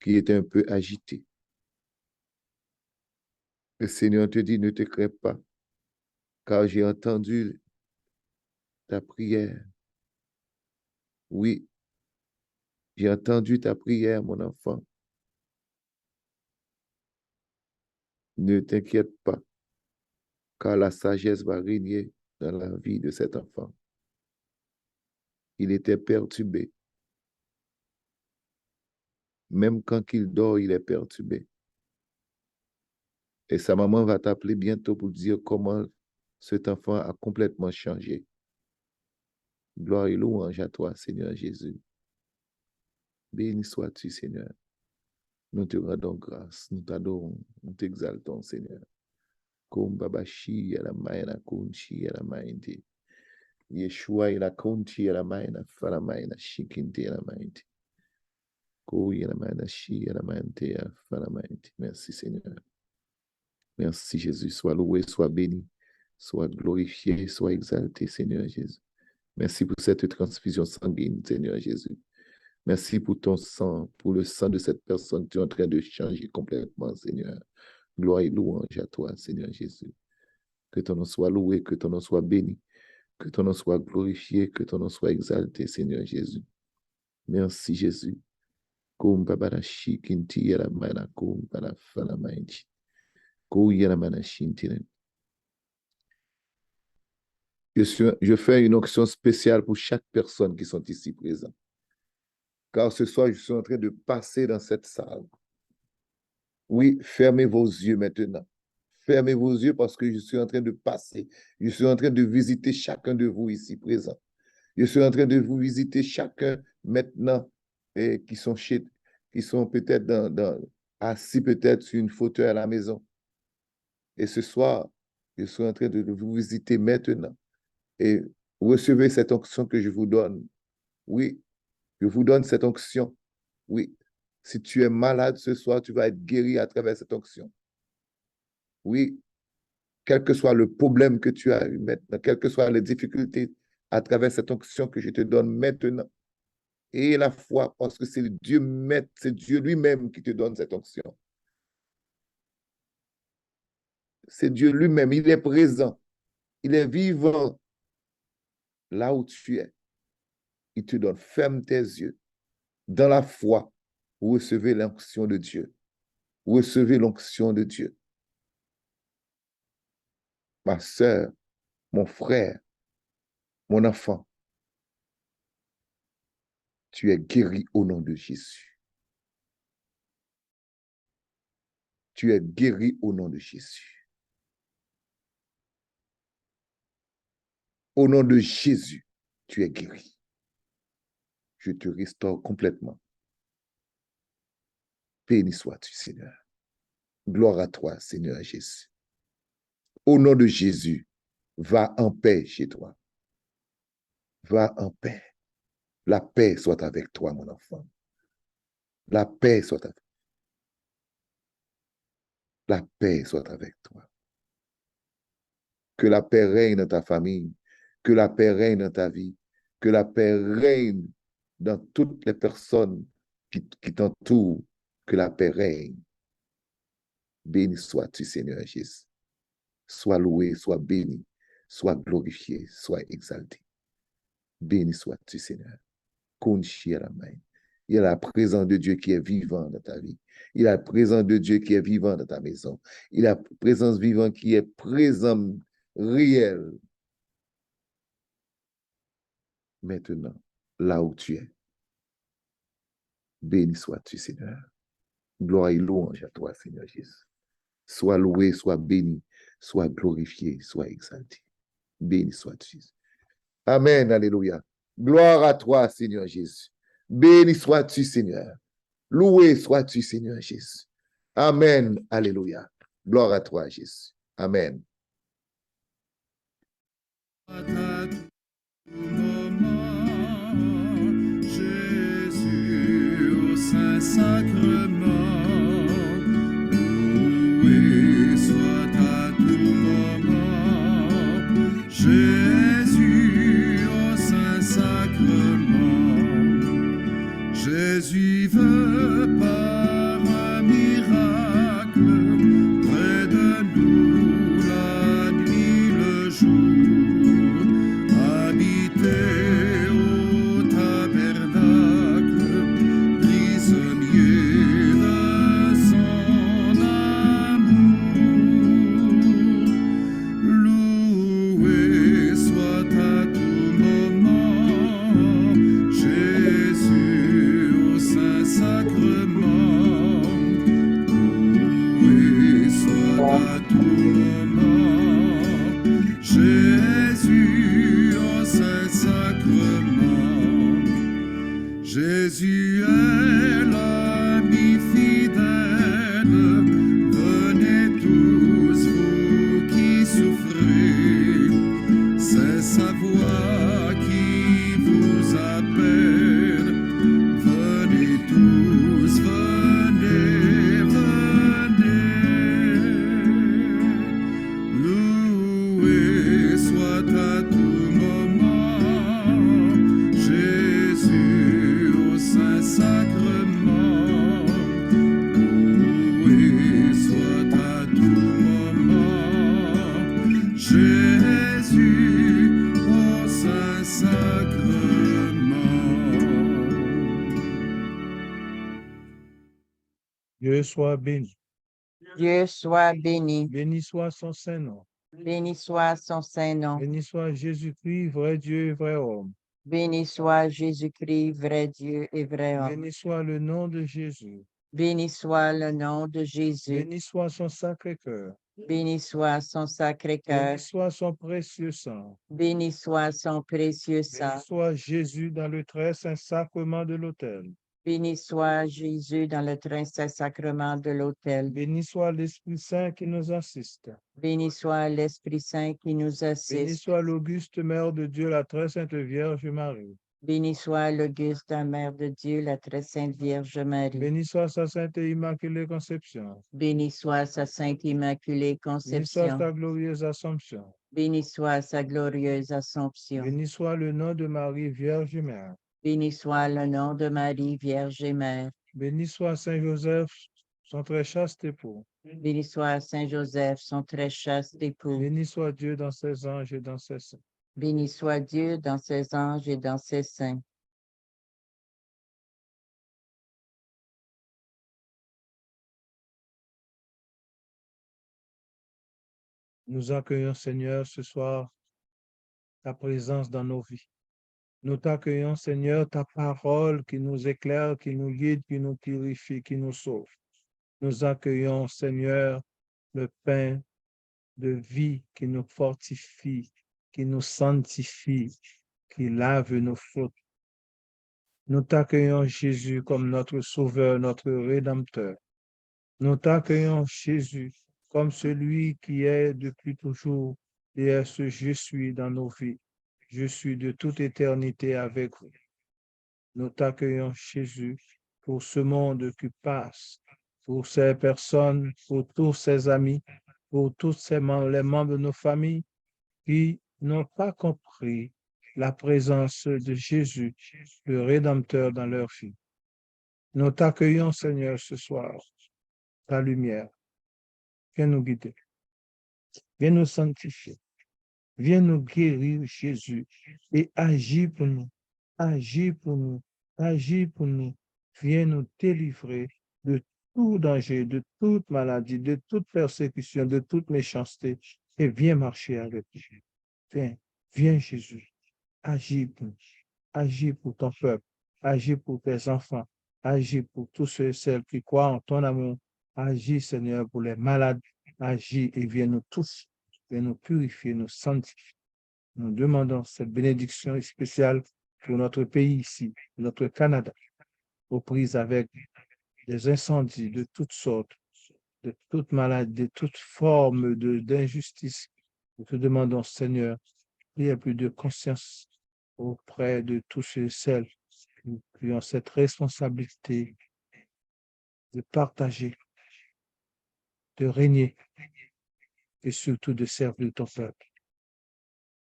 qui était un peu agité. Le Seigneur te dit, ne te crains pas, car j'ai entendu ta prière. Oui, j'ai entendu ta prière, mon enfant. Ne t'inquiète pas, car la sagesse va régner dans la vie de cet enfant. Il était perturbé. Même quand il dort, il est perturbé. Et sa maman va t'appeler bientôt pour dire comment cet enfant a complètement changé. Gloire et louange à toi, Seigneur Jésus. Béni sois-tu, Seigneur. Nous te rendons grâce, nous t'adorons, nous t'exaltons, Seigneur. Comme Babashi, la maina, kunchi, la mainte. Yeshua, la kunchi, la maina, fala maina, shikinte, la mainte. Kouye, la maina, shi, la mainte, fala mainte. Merci, Seigneur. Merci, Jésus. Sois loué, sois béni, sois glorifié, sois exalté, Seigneur Jésus. Merci pour cette transfusion sanguine, Seigneur Jésus. Merci pour ton sang, pour le sang de cette personne que tu es en train de changer complètement, Seigneur. Gloire et louange à toi, Seigneur Jésus. Que ton nom soit loué, que ton nom soit béni, que ton nom soit glorifié, que ton nom soit exalté, Seigneur Jésus. Merci, Jésus. Kum babarashi kinti yala mana kum para fala mainti. Kou yala mana shintine. Je fais une onction spéciale pour chaque personne qui sont ici présents. Car ce soir, je suis en train de passer dans cette salle. Oui, fermez vos yeux maintenant. Fermez vos yeux parce que je suis en train de passer. Je suis en train de visiter chacun de vous ici présents. Je suis en train de vous visiter chacun maintenant et qui sont peut-être assis peut-être sur une fauteuil à la maison. Et ce soir, je suis en train de vous visiter maintenant. Et recevez cette onction que je vous donne. Oui, je vous donne cette onction. Oui, si tu es malade ce soir, tu vas être guéri à travers cette onction. Oui, quel que soit le problème que tu as eu maintenant, quelles que soient les difficultés, à travers cette onction que je te donne maintenant. Et la foi, parce que c'est Dieu lui-même qui te donne cette onction. C'est Dieu lui-même, il est présent, il est vivant là où tu es. Il te donne, ferme tes yeux. Dans la foi, vous recevez l'onction de Dieu. Vous recevez l'onction de Dieu. Ma sœur, mon frère, mon enfant, tu es guéri au nom de Jésus. Tu es guéri au nom de Jésus. Au nom de Jésus, tu es guéri. Je te restaure complètement. Béni sois-tu, Seigneur. Gloire à toi, Seigneur Jésus. Au nom de Jésus, va en paix chez toi. Va en paix. La paix soit avec toi, mon enfant. La paix soit avec toi. La paix soit avec toi. Que la paix règne dans ta famille. Que la paix règne dans ta vie. Que la paix règne dans toutes les personnes qui t'entourent. Que la paix règne. Béni sois-tu, Seigneur Jésus. Sois loué, sois béni, sois glorifié, sois exalté. Béni sois-tu, Seigneur. Il y a la présence de Dieu qui est vivant dans ta vie. Il y a la présence de Dieu qui est vivant dans ta maison. Il y a la présence vivante qui est présente, réelle. Maintenant, là où tu es. Béni sois-tu, Seigneur. Gloire et louange à toi, Seigneur Jésus. Sois loué, sois béni, sois glorifié, sois exalté. Béni sois-tu. Amen, alléluia. Gloire à toi, Seigneur Jésus. Béni sois-tu, Seigneur. Loué sois-tu, Seigneur Jésus. Amen, alléluia. Gloire à toi, Jésus. Amen. Jésus au Saint-Sacrement, loué soit à tout moment. Jésus au Saint-Sacrement, Jésus veut par un miracle près de nous la nuit, le jour, habiter Dieu soit béni. Dieu soit béni. Béni soit son Saint-Nom. Béni soit son Saint-Nom. Béni soit Jésus-Christ, vrai Dieu et vrai homme. Béni soit Jésus-Christ, vrai Dieu et vrai homme. Béni soit le nom de Jésus. Béni soit le nom de Jésus. Béni soit son sacré-cœur. Béni soit son Sacré-Cœur. Béni soit son précieux sang. Béni soit son précieux Béni sang. soit Jésus dans le très saint sacrement de l'autel. Béni soit Jésus dans le très saint sacrement de l'autel. Béni soit l'Esprit Saint qui nous assiste. Béni soit l'Esprit Saint qui nous Béni assiste. soit l'auguste Mère de Dieu, la très sainte Vierge Marie. Béni soit l'auguste Mère de Dieu, la très sainte Vierge Marie. Béni soit sa sainte et immaculée conception. Béni soit sa sainte immaculée Béni soit conception. sa glorieuse Assomption. Béni soit sa glorieuse Assomption. Béni soit le nom de Marie, Vierge Mère. Béni soit le nom de Marie, Vierge et Mère. Béni soit Saint Joseph, son très chaste époux. Béni soit Saint Joseph, son très chaste époux. Béni soit Dieu dans ses anges et dans ses saints. Béni soit Dieu dans ses anges et dans ses saints. Nous accueillons, Seigneur, ce soir, ta présence dans nos vies. Nous t'accueillons, Seigneur, ta parole qui nous éclaire, qui nous guide, qui nous purifie, qui nous sauve. Nous accueillons, Seigneur, le pain de vie qui nous fortifie, qui nous sanctifie, qui lave nos fautes. Nous t'accueillons, Jésus, comme notre Sauveur, notre Rédempteur. Nous t'accueillons, Jésus, comme celui qui est depuis toujours et est ce je suis dans nos vies. Je suis de toute éternité avec vous. Nous t'accueillons, Jésus, pour ce monde qui passe, pour ces personnes, pour tous ces amis, pour tous les membres de nos familles qui n'ont pas compris la présence de Jésus, le Rédempteur dans leur vie. Nous t'accueillons, Seigneur, ce soir, ta lumière. Viens nous guider. Viens nous sanctifier. Viens nous guérir, Jésus, et agis pour nous. Agis pour nous. Agis pour nous. Viens nous délivrer de tout danger, de toute maladie, de toute persécution, de toute méchanceté. Et viens marcher avec nous. Viens, viens, Jésus. Agis pour nous. Agis pour ton peuple. Agis pour tes enfants. Agis pour tous ceux et celles qui croient en ton amour. Agis, Seigneur, pour les malades. Agis et viens nous tous. Viens nous purifier, nous sanctifier. Nous demandons cette bénédiction spéciale pour notre pays ici, notre Canada, aux prises avec des incendies de toutes sortes, de toutes maladies, de toutes formes d'injustice. Nous te demandons, Seigneur, qu'il y ait plus de conscience auprès de tous ceux et celles qui ont cette responsabilité de partager, de régner et surtout de servir ton peuple.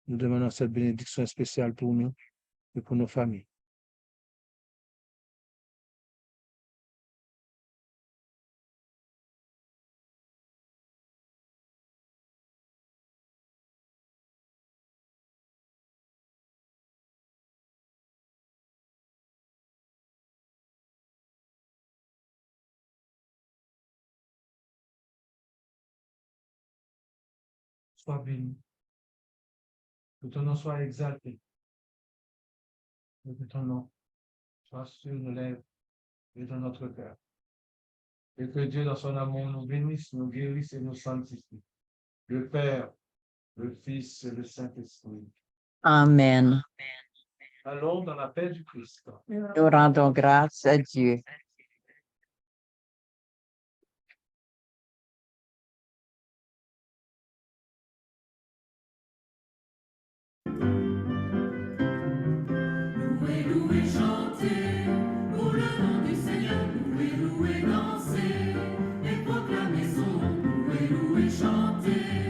Nous demandons cette bénédiction spéciale pour nous et pour nos familles. Sois béni. Que ton nom soit exalté. Et que ton nom soit sur nos lèvres et dans notre cœur. Et que Dieu, dans son amour, nous bénisse, nous guérisse et nous sanctifie. Le Père, le Fils et le Saint-Esprit. Amen. Allons dans la paix du Christ. Nous rendons grâce à Dieu. Louez, louez, chantez pour le nom du Seigneur. Louez, louez, dansez et proclamez son nom. Louez, louez, chantez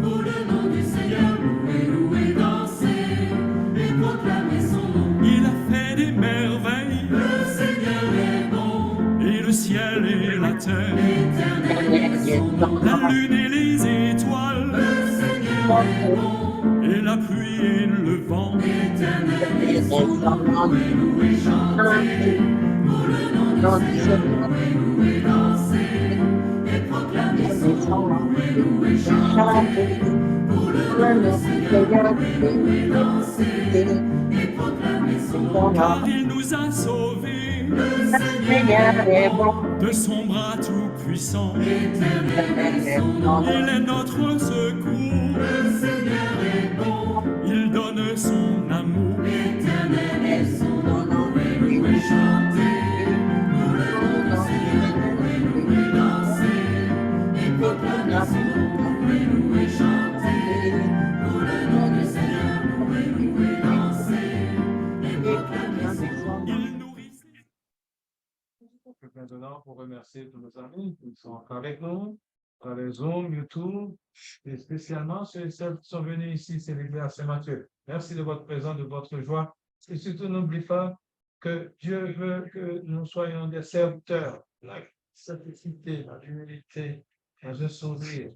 pour le nom du Seigneur. Louez, louez, dansez et proclamez son nom. Il a fait des merveilles, Le Seigneur est bon, et le ciel et la terre, éternel est son nom. la lune et les étoiles, Le Seigneur est bon, et la pluie et le vent. éternel est son nom. Louez, louez, chantez pour le nom du Seigneur. Louez, louez, dansez louer, danser et proclamer son nom. car il nous a sauvés Le Seigneur est bon, de son bras tout-puissant. éternel est son nom. Il est notre secours, Le Seigneur est bon, il donne son amour. éternel est son nom. Louer, louer, chanter pour le nom du Seigneur. Louer, louer, danser et proclamer son nom. Louer, louer, chanter pour le nom du Seigneur. Louer, louer, danser et proclamer son nom. Il nourrit Je vais maintenant pour remercier tous nos amis qui sont encore avec nous, par les Zoom, YouTube, et spécialement ceux et celles qui sont venus ici célébrer à Saint-Matthieu. Merci de votre présence, de votre joie. Et surtout, n'oubliez pas que Dieu veut que nous soyons des serviteurs, la simplicité, la humilité, dans un sourire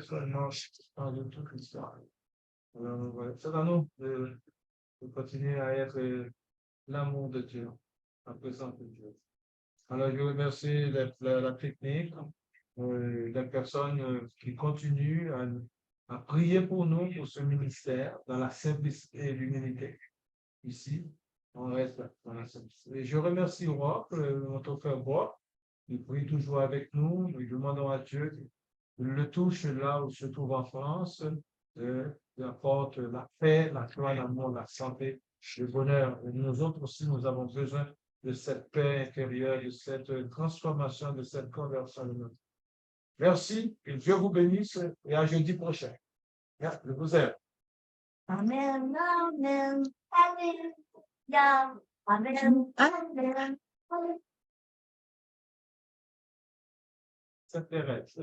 seulement dans toute l'histoire. Alors, voilà. C'est à nous de continuer à être l'amour de Dieu, la présence de Dieu. Alors, je remercie la technique, les personnes qui continuent à prier pour nous, pour ce ministère, dans la simplicité et l'humilité. Ici, on reste dans la simplicité. Et je remercie Rock, notre frère Rock, qui prie toujours avec nous. Nous demandons à Dieu qu'il le touche là où il se trouve en France, qu'il apporte la paix, la joie, l'amour, la santé, le bonheur. Et nous autres aussi, nous avons besoin de cette paix intérieure, de cette transformation, de cette conversion de notre vie. Merci, que Dieu vous bénisse et à jeudi prochain. Merci, je vous aime. Amen, amen, alléluia. Amen, amen. Ça t'intéresse.